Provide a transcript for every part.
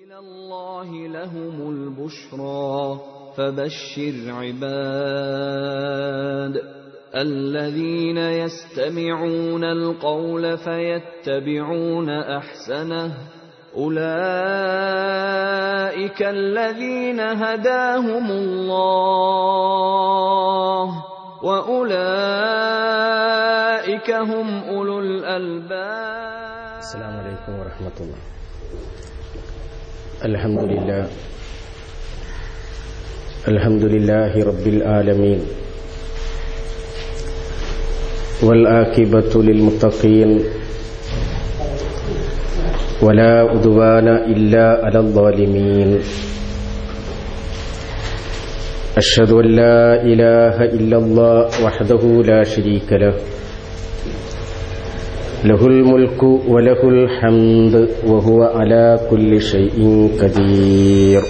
الله لهم البشرى فبشر عباد الذين يستمعون القول فيتبعون أحسنه أولئك الذين هداهم الله وأولئك هم أولو الألباب. السلام عليكم ورحمة الله. الحمد لله رب العالمين والعاقبة للمتقين ولا عدوان إلا على الظالمين. أشهد أن لا إله إلا الله وحده لا شريك له له الملك وله الحمد وهو على كل شيء قدير.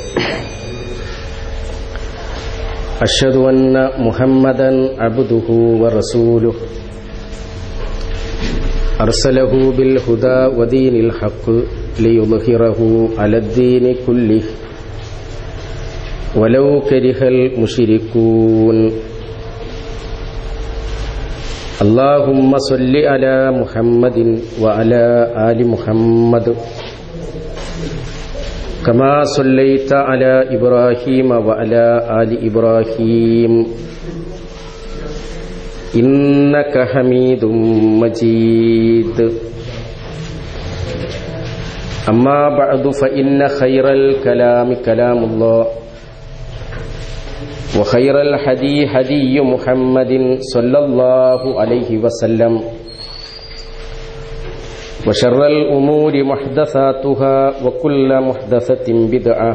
أشهد أن محمدا عبده ورسوله أرسله بالهدى ودين الحق ليظهره على الدين كله ولو كره المشركون. اللهم صل على محمد وعلى آل محمد كما صليت على إبراهيم وعلى آل إبراهيم إنك حميد مجيد. أما بعد فإن خير الكلام كلام الله وخير الهدي هدي محمد صلى الله عليه وسلم وشر الأمور محدثاتها وكل محدثة بدعة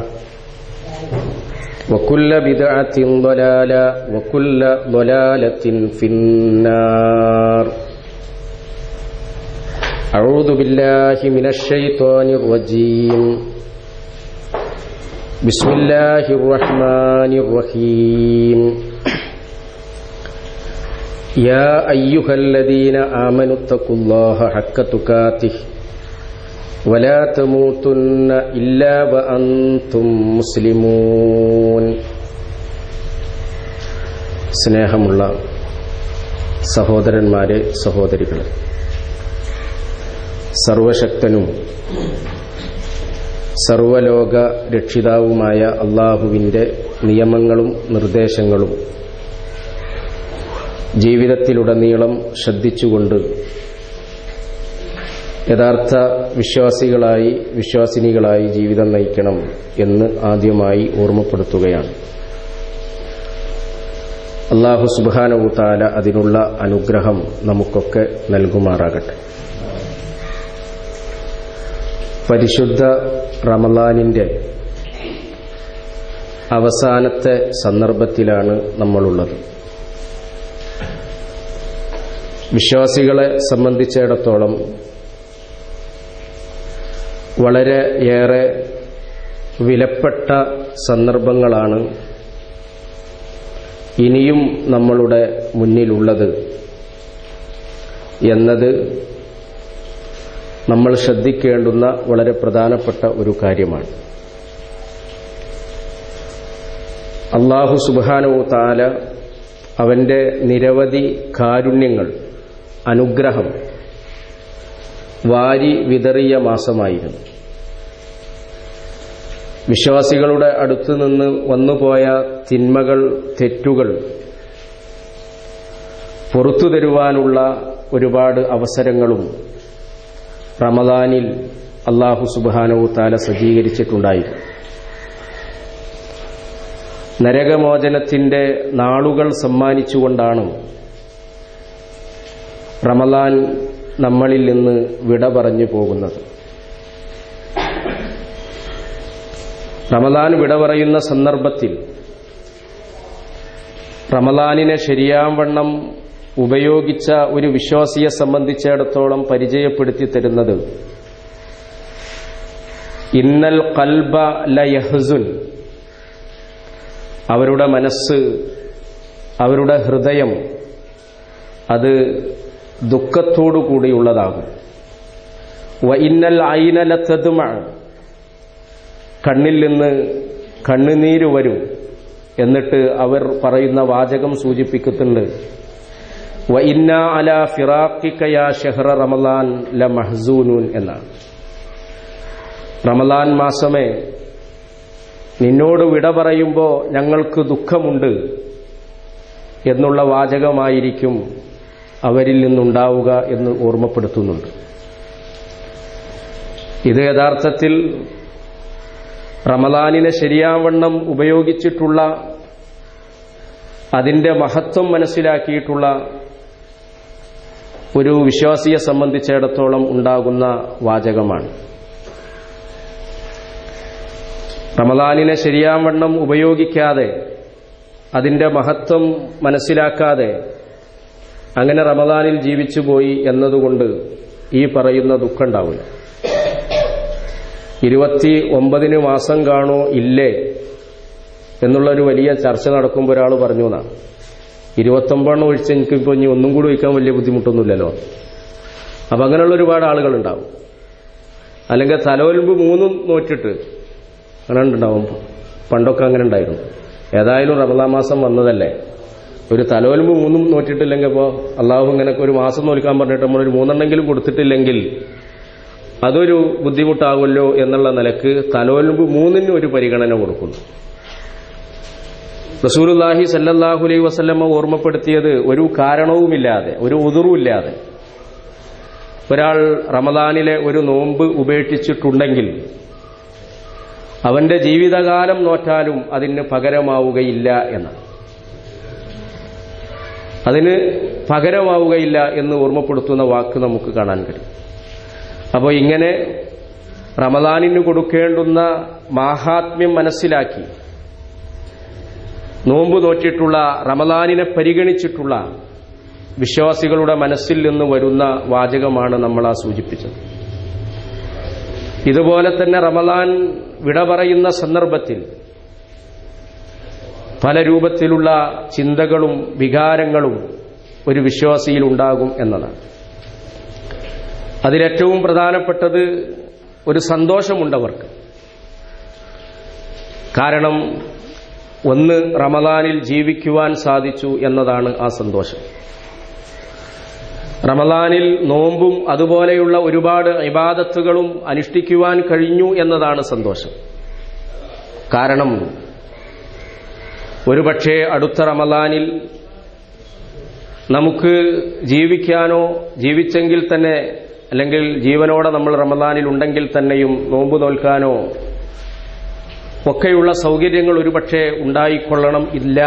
وكل بدعة ضلالة وكل ضلالة في النار. أعوذ بالله من الشيطان الرجيم. بسم الله الرحمن الرحيم. يا أيها الذين آمنوا اتقوا الله حق تقاته ولا تموتن إلا وأنتم مسلمون. സ്നേഹമുള്ള സഹോദരന്മാരെ, സഹോദരികളെ, സർവശക്തനും സർവലോക രക്ഷിതാവുമായ അല്ലാഹുവിൻ്റെ നിയമങ്ങളും നിർദ്ദേശങ്ങളും ജീവിതത്തിലുടനീളം ശ്രദ്ധിച്ചുകൊണ്ട് യഥാർത്ഥ വിശ്വാസിനികളായി ജീവിതം നയിക്കണം എന്ന് ആദ്യമായി ഓർമ്മപ്പെടുത്തുകയാണ്. അല്ലാഹു സുബ്ഹാനഹു തആല അതിനുള്ള അനുഗ്രഹം നമുക്കൊക്കെ നൽകുമാറാകട്ടെ. പരിശുദ്ധ റമളാനിന്റെ അവസാനത്തെ സന്ദർഭത്തിലാണ് നമ്മളുള്ളത്. വിശ്വാസികളെ സംബന്ധിച്ചിടത്തോളം വളരെയേറെ വിലപ്പെട്ട സന്ദർഭങ്ങളാണ് ഇനിയും നമ്മളുടെ മുന്നിലുള്ളത് എന്നത് നമ്മൾ ശ്രദ്ധിക്കേണ്ടുന്ന വളരെ പ്രധാനപ്പെട്ട ഒരു കാര്യമാണ്. അല്ലാഹു സുബ്ഹാനഹു തആല അവന്റെ നിരവധി കാരുണ്യങ്ങൾ, അനുഗ്രഹം വാരി വിതറിയ മാസമായിരുന്നു. വിശ്വാസികളുടെ അടുത്തുനിന്ന് വന്നുപോയ തിന്മകൾ, തെറ്റുകൾ പുറത്തു തരുവാനുള്ള ഒരുപാട് അവസരങ്ങളും റമളാനിൽ അല്ലാഹു സുബ്ഹാനഹു തആല സജ്ജീകരിച്ചിട്ടുണ്ടായിരുന്നു. നരകമോചനത്തിന്റെ നാളുകൾ സമ്മാനിച്ചുകൊണ്ടാണ് റമളാൻ നമ്മളിൽ നിന്ന് വിട പറഞ്ഞു പോകുന്നത്. റമളാൻ വിട പറയുന്ന സന്ദർഭത്തിൽ റമളാനിനെ ശരിയാവണ്ണം ഉപയോഗിച്ച ഒരു വിശ്വാസിയെ സംബന്ധിച്ചിടത്തോളം പരിചയപ്പെടുത്തി തരുന്നത് ഇന്നൽ ഖൽബ ലയഹ്സുൻ, അവരുടെ മനസ്സ്, അവരുടെ ഹൃദയം അത് ദുഃഖത്തോടു കൂടിയുള്ളതാകും. വ ഇന്നൽ ഐന ലതദ്മഅ, കണ്ണിൽ നിന്ന് കണ്ണുനീര് വരും. എന്നിട്ട് അവർ പറയുന്ന വാചകം സൂചിപ്പിക്കുന്നുണ്ട്, വ ഇന്നാ അലാ ഫിറാഖിക യാ ഷഹ്റ റമളാൻ ലമഹ്സൂനൂൻ എന്നാണ്. റമളാൻ മാസമേ, നിന്നോട് വിട പറയുമ്പോൾ ഞങ്ങൾക്ക് ദുഃഖമുണ്ട് എന്നുള്ള വാചകമായിരിക്കും അവരിൽ നിന്നുണ്ടാവുക എന്ന് ഓർമ്മപ്പെടുത്തുന്നുണ്ട്. ഇത് യഥാർത്ഥത്തിൽ റമളാനിനെ ശരിയാവണ്ണം ഉപയോഗിച്ചിട്ടുള്ള, അതിന്റെ മഹത്വം മനസ്സിലാക്കിയിട്ടുള്ള ഒരു വിശ്വാസിയെ സംബന്ധിച്ചിടത്തോളം ഉണ്ടാകുന്ന വാചകമാണ്. റമളാനിനെ ശരിയാവണ്ണം ഉപയോഗിക്കാതെ, അതിന്റെ മഹത്വം മനസ്സിലാക്കാതെ അങ്ങനെ റമളാനിൽ ജീവിച്ചുപോയി എന്നതുകൊണ്ട് ഈ പറയുന്ന ദുഃഖം ഉണ്ടാവില്ല. 29 മാസം കാണോ ഇല്ലേ എന്നുള്ളൊരു വലിയ ചർച്ച നടക്കുമ്പോൾ ഒരാൾ പറഞ്ഞു എന്നാണ്, 29 ഒഴിച്ച് എനിക്കിപ്പോൾ ഇനി ഒന്നും കൂടി വയ്ക്കാൻ വലിയ ബുദ്ധിമുട്ടൊന്നുമില്ലല്ലോ. അപ്പം അങ്ങനെയുള്ള ഒരുപാട് ആളുകളുണ്ടാവും. അല്ലെങ്കിൽ തലോൽമ്പ് 3 നോറ്റിട്ട് അങ്ങനെ ഉണ്ടാവും. പണ്ടൊക്കെ അങ്ങനെ ഉണ്ടായിരുന്നു. ഏതായാലും റമളാൻ മാസം വന്നതല്ലേ, ഒരു തലോൽമ്പ് 3 നോറ്റിട്ടില്ലെങ്കിൽ ഇപ്പോൾ അള്ളാഹു ഇങ്ങനെയൊക്കെ ഒരു മാസം നോൽക്കാൻ പറഞ്ഞിട്ട് നമ്മളൊരു 3 കൊടുത്തിട്ടില്ലെങ്കിൽ അതൊരു ബുദ്ധിമുട്ടാകുമല്ലോ എന്നുള്ള നിലക്ക് തലോൽമ്പ് 3 ഒരു പരിഗണന കൊടുക്കുന്നു. റസൂലുള്ളാഹി സല്ലല്ലാഹു അലൈഹി വസല്ലമ ഓർമ്മപ്പെടുത്തിയത്, ഒരു കാരണവുമില്ലാതെ, ഒരു ഉദുറുമില്ലാതെ ഒരാൾ റമളാനിലെ ഒരു നോമ്പ് ഉപേക്ഷിച്ചിട്ടുണ്ടെങ്കിൽ അവന്റെ ജീവിതകാലം നോറ്റാലും അതിന് പകരമാവുകയില്ല എന്നാണ്. അതിന് പകരമാവുകയില്ല എന്ന് ഓർമ്മപ്പെടുത്തുന്ന വാക്ക് നമുക്ക് കാണാൻ കഴിയും. അപ്പോൾ ഇങ്ങനെ റമളാനിന് കൊടുക്കേണ്ടുന്ന മാഹാത്മ്യം മനസ്സിലാക്കി നോമ്പ് നോറ്റിട്ടുള്ള, റമളാനിനെ പരിഗണിച്ചിട്ടുള്ള വിശ്വാസികളുടെ മനസ്സിൽ നിന്ന് വരുന്ന വാചകമാണ് നമ്മൾ ആ സൂചിപ്പിച്ചത്. ഇതുപോലെ തന്നെ റമളാൻ വിട പറയുന്ന സന്ദർഭത്തിൽ പല രൂപത്തിലുള്ള ചിന്തകളും വികാരങ്ങളും ഒരു വിശ്വാസിയിൽ ഉണ്ടാകും എന്നതാണ്. അതിലേറ്റവും പ്രധാനപ്പെട്ടത് ഒരു സന്തോഷമുണ്ടവർക്ക്. കാരണം ഒന്ന്, റമളാനിൽ ജീവിക്കുവാൻ സാധിച്ചു എന്നതാണ് ആ സന്തോഷം. റമളാനിൽ നോമ്പും അതുപോലെയുള്ള ഒരുപാട് ഇബാദത്തുകളും അനുഷ്ഠിക്കുവാൻ കഴിഞ്ഞു എന്നതാണ് സന്തോഷം. കാരണം ഒരുപക്ഷെ അടുത്ത റമളാനിൽ നമുക്ക് ജീവിക്കാനോ, ജീവിച്ചെങ്കിൽ തന്നെ, അല്ലെങ്കിൽ ജീവനോടെ നമ്മൾ റമളാനിൽ ഉണ്ടെങ്കിൽ തന്നെയും നോമ്പ് നോൽക്കാനോ ഒക്കെയുള്ള സൗകര്യങ്ങൾ ഒരുപക്ഷെ ഉണ്ടായിക്കൊള്ളണം ഇല്ല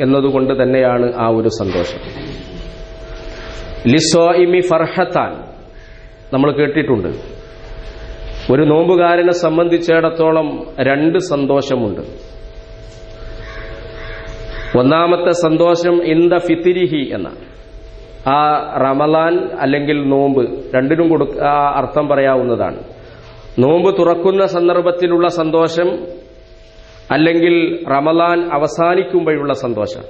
എന്നതുകൊണ്ട് തന്നെയാണ് ആ ഒരു സന്തോഷം. ലിസ്വാഇമി ഫർഹത്താൻ നമ്മൾ കേട്ടിട്ടുണ്ട്. ഒരു നോമ്പുകാരനെ സംബന്ധിച്ചിടത്തോളം 2 സന്തോഷമുണ്ട്. ഒന്നാമത്തെ സന്തോഷം ഇന്ദ ഫിത്രിഹി എന്ന ആ റമളാൻ അല്ലെങ്കിൽ നോമ്പ്, രണ്ടിനും അർത്ഥം പറയാവുന്നതാണ്. നോമ്പ് തുറക്കുന്ന സന്ദർഭത്തിലുള്ള സന്തോഷം, അല്ലെങ്കിൽ റമളാൻ അവസാനിക്കുമ്പോഴുള്ള സന്തോഷം.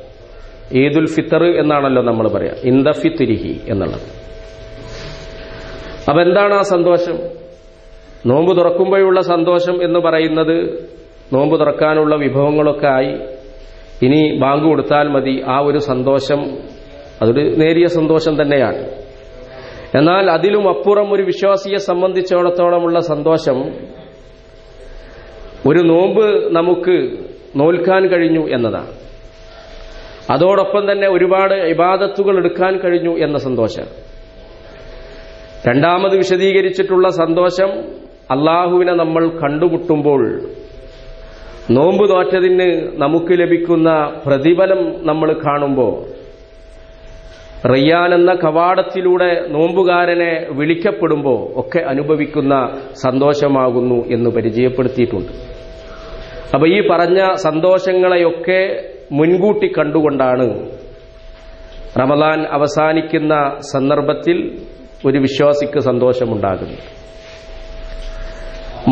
ഈദുൽ ഫിത്തർ എന്നാണല്ലോ നമ്മൾ പറയാ, ഇന്ദ ഫിത്രിഹി എന്നുള്ളത്. അപ്പൊ എന്താണ് ആ സന്തോഷം? നോമ്പ് തുറക്കുമ്പോഴുള്ള സന്തോഷം എന്ന് പറയുന്നത്, നോമ്പ് തുറക്കാനുള്ള വിഭവങ്ങളൊക്കെ ആയി, ഇനി ബാങ്ക് കൊടുത്താൽ മതി, ആ ഒരു സന്തോഷം അതൊരു നേരിയ സന്തോഷം തന്നെയാണ്. എന്നാൽ അതിലും അപ്പുറം ഒരു വിശ്വാസിയെ സംബന്ധിച്ചിടത്തോളമുള്ള സന്തോഷം, ഒരു നോമ്പ് നമുക്ക് നോൽക്കാൻ കഴിഞ്ഞു എന്നതാണ്. അതോടൊപ്പം തന്നെ ഒരുപാട് ഇബാദത്തുകൾ എടുക്കാൻ കഴിഞ്ഞു എന്ന സന്തോഷം. രണ്ടാമത് വിശദീകരിച്ചിട്ടുള്ള സന്തോഷം, അള്ളാഹുവിനെ നമ്മൾ കണ്ടുമുട്ടുമ്പോൾ നോമ്പ് നോറ്റതിന് നമുക്ക് ലഭിക്കുന്ന പ്രതിഫലം നമ്മൾ കാണുമ്പോൾ, റയ്യാൻ എന്ന കവാടത്തിലൂടെ നോമ്പുകാരനെ വിളിക്കപ്പെടുമ്പോൾ ഒക്കെ അനുഭവിക്കുന്ന സന്തോഷമാകുന്നു എന്ന് പരിചയപ്പെടുത്തിയിട്ടുണ്ട്. അപ്പൊ ഈ പറഞ്ഞ സന്തോഷങ്ങളെയൊക്കെ മുൻകൂട്ടി കണ്ടുകൊണ്ടാണ് റമളാൻ അവസാനിക്കുന്ന സന്ദർഭത്തിൽ ഒരു വിശ്വാസിക്ക് സന്തോഷമുണ്ടാകുന്നത്.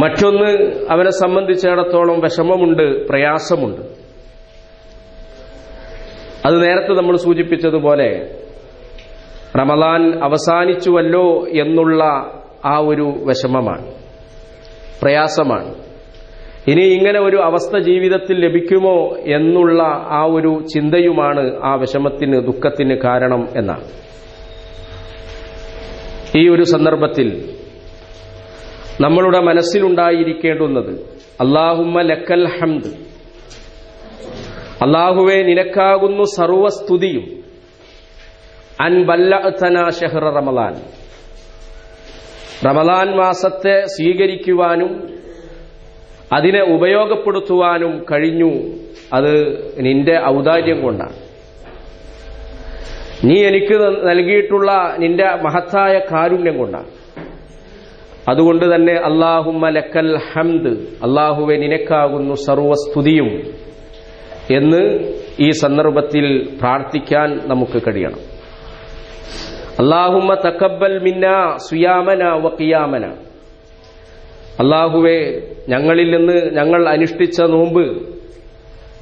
മറ്റൊന്ന്, അവനെ സംബന്ധിച്ചിടത്തോളം വിഷമമുണ്ട്, പ്രയാസമുണ്ട്. അത് നേരത്തെ നമ്മൾ സൂചിപ്പിച്ചതുപോലെ റമളാൻ അവസാനിച്ചുവല്ലോ എന്നുള്ള ആ ഒരു വിഷമമാണ്, പ്രയാസമാണ്. ഇനി ഇങ്ങനെ ഒരു അവസ്ഥ ജീവിതത്തിൽ ലഭിക്കുമോ എന്നുള്ള ആ ഒരു ചിന്തയുമാണ് ആ വിഷമത്തിന്, ദുഃഖത്തിന് കാരണം എന്നാണ്. ഈ ഒരു സന്ദർഭത്തിൽ നമ്മളുടെ മനസ്സിലുണ്ടായിരിക്കേണ്ടുന്നത് അല്ലാഹുമ്മ ലക്കൽ ഹംദ്, അല്ലാഹുവേ നിനക്കാകുന്നു സർവസ്തുതിയും, അൻ ബല്ലഅതനാ ശഹ്റ റമളാൻ, റമളാൻ മാസത്തെ സ്വീകരിക്കുവാനും അതിനെ ഉപയോഗപ്പെടുത്തുവാനും കഴിഞ്ഞു. അത് നിന്റെ ഔദാര്യം കൊണ്ടാണ്, നീ എനിക്ക് നൽകിയിട്ടുള്ള നിന്റെ മഹത്തായ കാരുണ്യം കൊണ്ടാണ്. അതുകൊണ്ട് തന്നെ അല്ലാഹുമ്മ ലക്കൽ ഹംദ്, അല്ലാഹുവേ നിനക്കാകുന്നു സർവസ്തുതിയും എന്ന് ഈ സന്ദർഭത്തിൽ പ്രാർത്ഥിക്കാൻ നമുക്ക് കഴിയണം. അല്ലാഹുമ്മ തഖബ്ബൽ മിന്നാ സിയാമന വ ഖിയാമന, അല്ലാഹുവേ ഞങ്ങളിൽ നിന്ന് ഞങ്ങൾ അനുഷ്ഠിച്ച നോമ്പ്,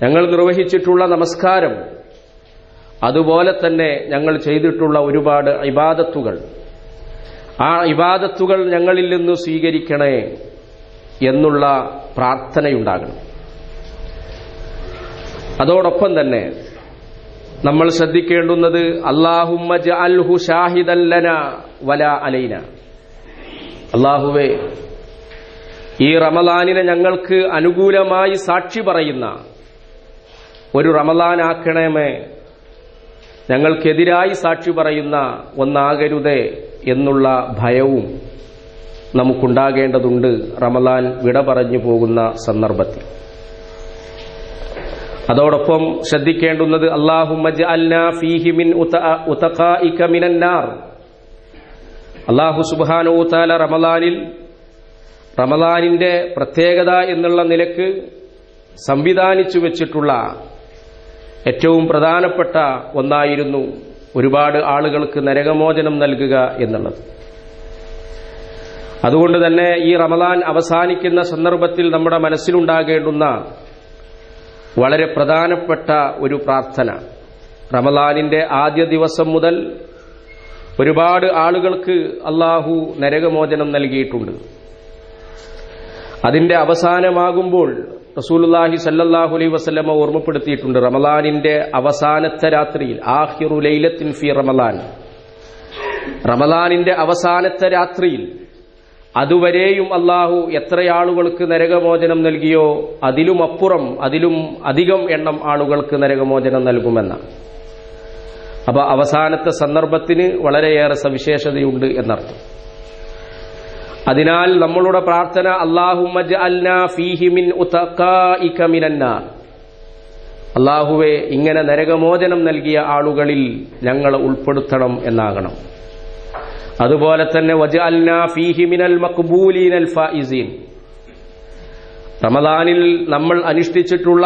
ഞങ്ങൾ നിർവഹിച്ചിട്ടുള്ള നമസ്കാരം, അതുപോലെ തന്നെ ഞങ്ങൾ ചെയ്തിട്ടുള്ള ഒരുപാട് ഇബാദത്തുകൾ, ആ ഇബാദത്തുകൾ ഞങ്ങളിൽ നിന്ന് സ്വീകരിക്കണേ എന്നുള്ള പ്രാർത്ഥനയുണ്ടാകണം. അതോടൊപ്പം തന്നെ നമ്മൾ ശ്രദ്ധിക്കേണ്ടുന്നത് അല്ലാഹുമ്മ ജഅൽഹു ഷാഹിദൻ ലനാ വലാ അലൈന, അല്ലാഹുവേ ഈ റമളാനിനെ ഞങ്ങൾക്ക് അനുകൂലമായി സാക്ഷി പറയുന്ന ഒരു റമളാനാക്കണമേ, ഞങ്ങൾക്കെതിരായി സാക്ഷി പറയുന്ന ഒന്നാകരുതേ എന്നുള്ള ഭയവും നമുക്കുണ്ടാകേണ്ടതുണ്ട് റമളാൻ വിട പറഞ്ഞു പോകുന്ന സന്ദർഭത്തിൽ. അതോടൊപ്പം ശ്രദ്ധിക്കേണ്ടുന്നത് അല്ലാഹുമ്മ ജഅൽനാ ഫീഹി മിൻ ഉതഖാഇക മിനന്നാർ, അല്ലാഹു സുബ്ഹാനഹു വ തആല റമളാനിന്റെ പ്രത്യേകത എന്നുള്ള നിലക്ക് സംവിധാനിച്ചു വെച്ചിട്ടുള്ള ഏറ്റവും പ്രധാനപ്പെട്ട ഒന്നായിരുന്നു ഒരുപാട് ആളുകൾക്ക് നരകമോചനം നൽകുക എന്നുള്ളത്. അതുകൊണ്ട് തന്നെ ഈ റമളാൻ അവസാനിക്കുന്ന സന്ദർഭത്തിൽ നമ്മുടെ മനസ്സിലുണ്ടാകേണ്ടുന്ന വളരെ പ്രധാനപ്പെട്ട ഒരു പ്രാർത്ഥന, റമളാനിന്റെ ആദ്യ ദിവസം മുതൽ ഒരുപാട് ആളുകൾക്ക് അല്ലാഹു നരകമോചനം നൽകിയിട്ടുണ്ട്. അതിന്റെ അവസാനമാകുമ്പോൾ റസൂലുള്ളാഹി സ്വല്ലല്ലാഹു അലൈഹി വസല്ലമ ഓർമ്മപ്പെടുത്തിയിട്ടുണ്ട്, റമളാനിന്റെ അവസാനത്തെ രാത്രിയിൽ, ആഖിറു ലൈലത്തിൻ ഫി റമളാൻ, റമളാനിന്റെ അവസാനത്തെ രാത്രിയിൽ അതുവരെയും അല്ലാഹു എത്രയാളുകൾക്ക് നരകമോചനം നൽകിയോ അതിലും അപ്പുറം, അതിലും അധികം എണ്ണം ആളുകൾക്ക് നരകമോചനം നൽകുമെന്നാണ്. അപ്പൊ അവസാനത്തെ സന്ദർഭത്തിന് വളരെയേറെ സവിശേഷതയുണ്ട് എന്നർത്ഥം. അതിനാൽ നമ്മളുടെ പ്രാർത്ഥന അല്ലാഹുമ്മ ജഅൽനാ ഫീഹി മിൻ ഉതഖാഇക മിനന്നാർ, അല്ലാഹുവേ ഇങ്ങനെ നരകമോചനം നൽകിയ ആളുകളിൽ ഞങ്ങളെ ഉൾപ്പെടുത്തണം എന്നാകണം. അതുപോലെ തന്നെ വജഅൽനാ ഫീഹി മിനൽ മഖ്ബൂലീനൽ ഫായിസീൻ, റമളാനിൽ നമ്മൾ അനുഷ്ഠിച്ചിട്ടുള്ള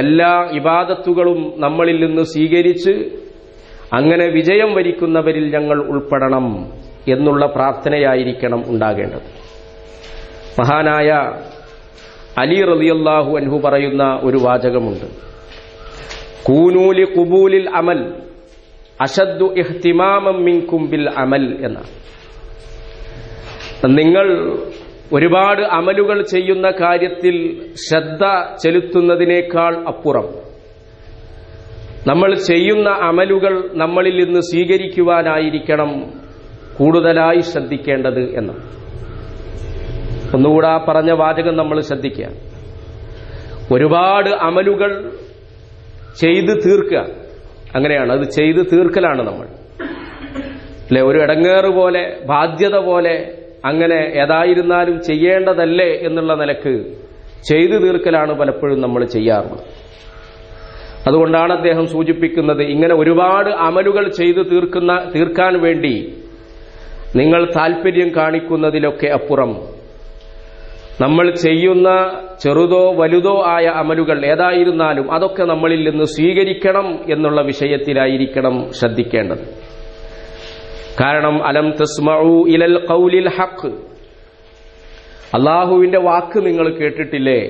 എല്ലാ ഇബാദത്തുകളും നമ്മളിൽ നിന്ന് സ്വീകരിച്ച് അങ്ങനെ വിജയം വരിക്കുന്നവരിൽ ഞങ്ങൾ ഉൾപ്പെടണം എന്നുള്ള പ്രാർത്ഥനയായിരിക്കണം ഉണ്ടാകേണ്ടത്. മഹാനായ അലി റളിയല്ലാഹു അൻഹു പറയുന്ന ഒരു വാചകമുണ്ട്, കൂനൂ ലി ഖുബൂലിൽ അമൽ അശദ്ദു ഇഹ്തിമാമൻ മിൻകും ബിൽ അമൽ എന്ന. നിങ്ങൾ ഒരുപാട് അമലുകൾ ചെയ്യുന്ന കാര്യത്തിൽ ശ്രദ്ധ ചെലുത്തുന്നതിനേക്കാൾ അപ്പുറം നമ്മൾ ചെയ്യുന്ന അമലുകൾ നമ്മളിൽ നിന്ന് സ്വീകരിക്കുവാനായിരിക്കണം കൂടുതലായി ശ്രദ്ധിക്കേണ്ടത് എന്ന്. ഒന്നുകൂടെ പറഞ്ഞ വാചകം നമ്മൾ ശ്രദ്ധിക്കുക. ഒരുപാട് അമലുകൾ ചെയ്ത് തീർക്കുക, അങ്ങനെയാണ്, അത് ചെയ്ത് തീർക്കലാണ് നമ്മൾ അല്ലെ, ഒരു ഇടങ്ങേറ് പോലെ, ബാധ്യത പോലെ, അങ്ങനെ ഏതായിരുന്നാലും ചെയ്യേണ്ടതല്ലേ എന്നുള്ള നിലക്ക് ചെയ്തു തീർക്കലാണ് പലപ്പോഴും നമ്മൾ ചെയ്യാറുള്ളത്. അതുകൊണ്ടാണ് അദ്ദേഹം സൂചിപ്പിക്കുന്നത്, ഇങ്ങനെ ഒരുപാട് അമലുകൾ ചെയ്തു തീർക്കാൻ വേണ്ടി നിങ്ങൾ താല്പര്യം കാണിക്കുന്നതിലൊക്കെ അപ്പുറം നമ്മൾ ചെയ്യുന്ന ചെറുതോ വലുതോ ആയ അമലുകൾ ഏതായിരുന്നാലും അതൊക്കെ നമ്മളിൽ നിന്ന് സ്വീകരിക്കണം എന്നുള്ള വിഷയത്തിലായിരിക്കണം ശ്രദ്ധിക്കേണ്ടത്. കാരണം അലം തസ്മഉ ഇലൽ ഖൗലിൽ ഹഖ്, അല്ലാഹുവിന്റെ വാക്ക് നിങ്ങൾ കേട്ടിട്ടില്ലേ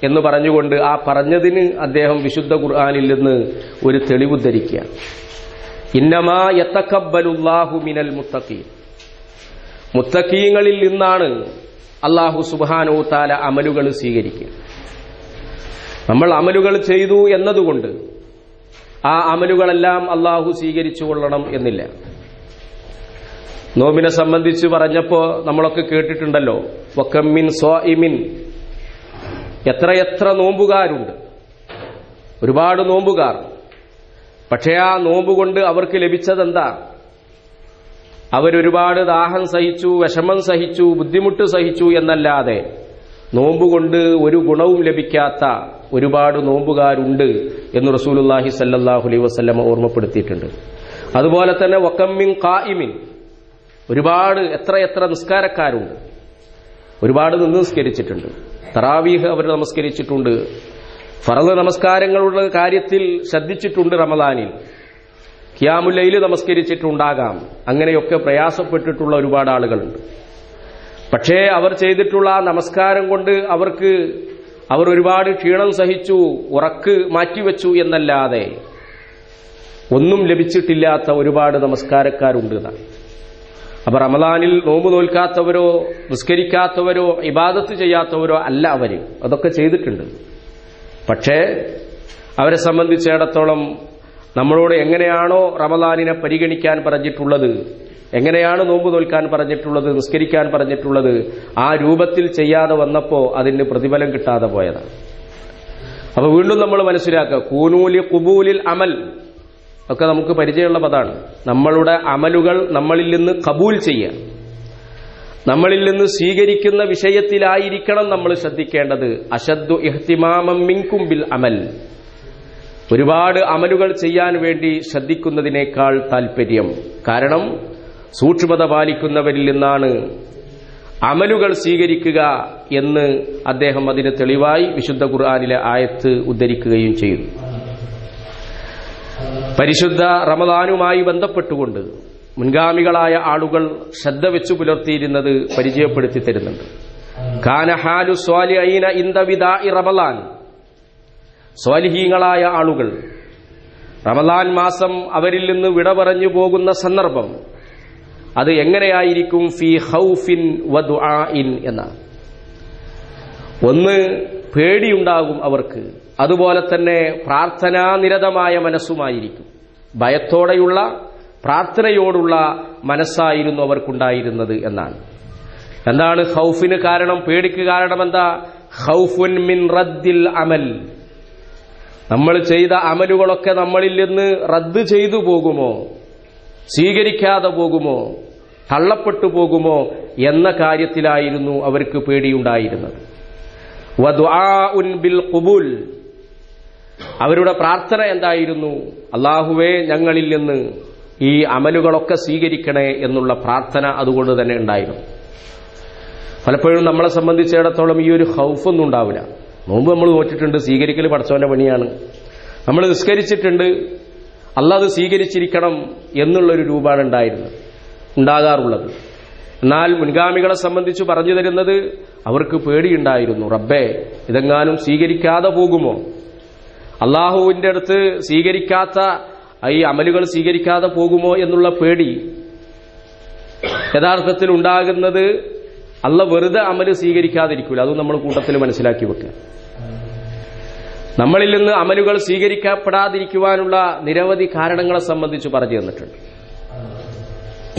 എന്ന് പറഞ്ഞുകൊണ്ട് ആ പറഞ്ഞതിന് അദ്ദേഹം വിശുദ്ധ ഖുർആനിൽ നിന്ന് ഒരു തെളിവുദ്ധരിക്കുക. ഇന്നമാ യതഖബ്ബലുല്ലാഹു മിനൽ മുത്തഖീൻ, മുത്തഖീങ്ങളിൽ നിന്നാണ് അല്ലാഹു സുബ്ഹാനഹു തആല അമലുകൾ സ്വീകരിക്കും. നമ്മൾ അമലുകൾ ചെയ്തു എന്നതുകൊണ്ട് ആ അമലുകളെല്ലാം അല്ലാഹു സ്വീകരിച്ചു കൊള്ളണം എന്നില്ല. നോമ്പിനെ സംബന്ധിച്ച് പറഞ്ഞപ്പോ നമ്മളൊക്കെ കേട്ടിട്ടുണ്ടല്ലോ, വക്കമ്മിൻ സ്വാഇമിൻ, എത്രയെത്ര നോമ്പുകാരുണ്ട്, ഒരുപാട് നോമ്പുകാർ. പക്ഷേ ആ നോമ്പ് കൊണ്ട് അവർക്ക് ലഭിച്ചതെന്താ? അവരൊരുപാട് ദാഹം സഹിച്ചു, വിഷമം സഹിച്ചു, ബുദ്ധിമുട്ട് സഹിച്ചു എന്നല്ലാതെ നോമ്പുകൊണ്ട് ഒരു ഗുണവും ലഭിക്കാത്ത ഒരുപാട് നോമ്പുകാരുണ്ട് എന്ന് റസൂലുള്ളാഹി സ്വല്ലല്ലാഹു അലൈഹി വസല്ലം ഓർമ്മപ്പെടുത്തിയിട്ടുണ്ട്. അതുപോലെ തന്നെ വക്കമ്മിൻ ഖായിമിൻ, ഒരുപാട് എത്രയെത്ര നിസ്കാരക്കാരുണ്ട്, ഒരുപാട് നിന്ന് നിസ്കരിച്ചിട്ടുണ്ട്. തറാവീഹ് അവർ നമസ്കരിച്ചിട്ടുണ്ട്, ഫർള് നമസ്കാരങ്ങളുടെ കാര്യത്തിൽ ശ്രദ്ധിച്ചിട്ടുണ്ട്, റമദാനിൽ ഖിയാമുൽ ലൈൽ നമസ്കരിച്ചിട്ടുണ്ടാകാം. അങ്ങനെയൊക്കെ പ്രയാസപ്പെട്ടിട്ടുള്ള ഒരുപാട് ആളുകളുണ്ട്. പക്ഷേ അവർ ചെയ്തിട്ടുള്ള നമസ്കാരം കൊണ്ട് അവർ ഒരുപാട് ക്ഷീണം സഹിച്ചു, ഉറക്ക് മാറ്റിവെച്ചു എന്നല്ലാതെ ഒന്നും ലഭിച്ചിട്ടില്ലാത്ത ഒരുപാട് നമസ്കാരക്കാരുണ്ട് എന്നാണ്. അപ്പൊ റമദാനിൽ നോമ്പ് നോൽക്കാത്തവരോ നിസ്കരിക്കാത്തവരോ ഇബാദത്ത് ചെയ്യാത്തവരോ അല്ല അവര്, അതൊക്കെ ചെയ്തിട്ടുണ്ട്. പക്ഷേ അവരെ സംബന്ധിച്ചിടത്തോളം നമ്മളോട് എങ്ങനെയാണോ റമദാനിനെ പരിഗണിക്കാൻ പറഞ്ഞിട്ടുള്ളത്, എങ്ങനെയാണ് നോമ്പ് നോൽക്കാൻ പറഞ്ഞിട്ടുള്ളത്, നിസ്കരിക്കാൻ പറഞ്ഞിട്ടുള്ളത്, ആ രൂപത്തിൽ ചെയ്യാതെ വന്നപ്പോ അതിന് പ്രതിഫലം കിട്ടാതെ പോയതാണ്. അപ്പൊ വീണ്ടും നമ്മൾ മനസ്സിലാക്കുക, കൂനൂലി ഖുബൂലിൽ അമൽ ഒക്കെ നമുക്ക് പരിചയമുള്ള പദമാണ്. നമ്മളുടെ അമലുകൾ നമ്മളിൽ നിന്ന് കബൂൽ ചെയ്യുക, നമ്മളിൽ നിന്ന് സ്വീകരിക്കുന്ന വിഷയത്തിലായിരിക്കണം നമ്മൾ ശ്രദ്ധിക്കേണ്ടത്. അശദ്ദു ഇഹ്തിമാമം മിൻകും ബിൽ അമൽ, ഒരുപാട് അമലുകൾ ചെയ്യാൻ വേണ്ടി ശ്രദ്ധിക്കുന്നതിനേക്കാൾ താൽപര്യം. കാരണം സൂക്ഷ്മത പാലിക്കുന്നവരിൽ നിന്നാണ് അമലുകൾ സ്വീകരിക്കുക എന്ന് അദ്ദേഹം അതിന് തെളിവായി വിശുദ്ധ ഖുർആനിലെ ആയത്ത് ഉദ്ധരിക്കുകയും ചെയ്തു. പരിശുദ്ധ റമദാനുമായി ബന്ധപ്പെട്ടുകൊണ്ട് മുൻഗാമികളായ ആളുകൾ ശ്രദ്ധ വെച്ചു പുലർത്തിയിരുന്നത് പരിചയപ്പെടുത്തി തരുന്നുണ്ട്. കാന ഹാലു സ്വാലിഹീന ഇൻദ വിദാഇ റമളാൻ, സ്വാലിഹീങ്ങളായ ആളുകൾ റമളാൻ മാസം അവരിൽ നിന്ന് വിട പറഞ്ഞു പോകുന്ന സന്ദർഭം അത് എങ്ങനെയായിരിക്കും? ഫീ ഖൗഫിൻ വദുആഇൻ എന്ന, ഒന്ന് പേടിയുണ്ടാകും അവർക്ക്, അതുപോലെ തന്നെ പ്രാർത്ഥനാനിരതമായ മനസ്സുമായിരിക്കും. ഭയത്തോടെയുള്ള പ്രാർത്ഥനയോടുള്ള മനസ്സായിരുന്നു അവർക്കുണ്ടായിരുന്നത് എന്നാണ്. എന്താണ് ഖൗഫിന് കാരണം, പേടിക്ക് കാരണം എന്താ? ഖൗഫുൻ മിൻ റദ്ദിൽ അമൽ, നമ്മൾ ചെയ്ത അമലുകളൊക്കെ നമ്മളിൽ നിന്ന് റദ്ദ് ചെയ്തു പോകുമോ, സ്വീകരിക്കാതെ പോകുമോ, തള്ളപ്പെട്ടു പോകുമോ എന്ന കാര്യത്തിലായിരുന്നു അവർക്ക് പേടിയുണ്ടായിരുന്നത്. വദുആഉൻ ബിൽ ഖുബൂൽ, അവരുടെ പ്രാർത്ഥന എന്തായിരുന്നു? അല്ലാഹുവേ ഞങ്ങളിൽ നിന്ന് ഈ അമലുകളൊക്കെ സ്വീകരിക്കണേ എന്നുള്ള പ്രാർത്ഥന അതുകൊണ്ട് തന്നെ ഉണ്ടായിരുന്നു. പലപ്പോഴും നമ്മളെ സംബന്ധിച്ചിടത്തോളം ഈ ഒരു ഖൗഫൊന്നും ഉണ്ടാവില്ല. നോമ്പ് നമ്മൾ നോറ്റിട്ടുണ്ട്, സ്വീകരിക്കൽ പടച്ചവന്റെ പണിയാണ്. നമ്മൾ നിസ്കരിച്ചിട്ടുണ്ട്, അല്ലാഹ് അത് സ്വീകരിച്ചിരിക്കണം എന്നുള്ളൊരു രൂപമാണ് ഉണ്ടാകാറുള്ളത്. എന്നാൽ മുൻഗാമികളെ സംബന്ധിച്ച് പറഞ്ഞു തരുന്നത് അവർക്ക് പേടിയുണ്ടായിരുന്നു. റബ്ബേ, ഇതെങ്ങാനും സ്വീകരിക്കാതെ പോകുമോ, അള്ളാഹുവിന്റെ അടുത്ത് സ്വീകരിക്കാത്ത ഈ അമലുകൾ സ്വീകരിക്കാതെ പോകുമോ എന്നുള്ള പേടി യഥാർത്ഥത്തിൽ ഉണ്ടാകുന്നത് അള്ളാഹ് വെറുതെ അമല് സ്വീകരിക്കാതിരിക്കില്ല. അതും നമ്മൾ കൂട്ടത്തിൽ മനസ്സിലാക്കി വെക്കുക. നമ്മളിൽ നിന്ന് അമലുകൾ സ്വീകരിക്കപ്പെടാതിരിക്കുവാനുള്ള നിരവധി കാരണങ്ങളെ സംബന്ധിച്ച് പറഞ്ഞു തന്നിട്ടുണ്ട്.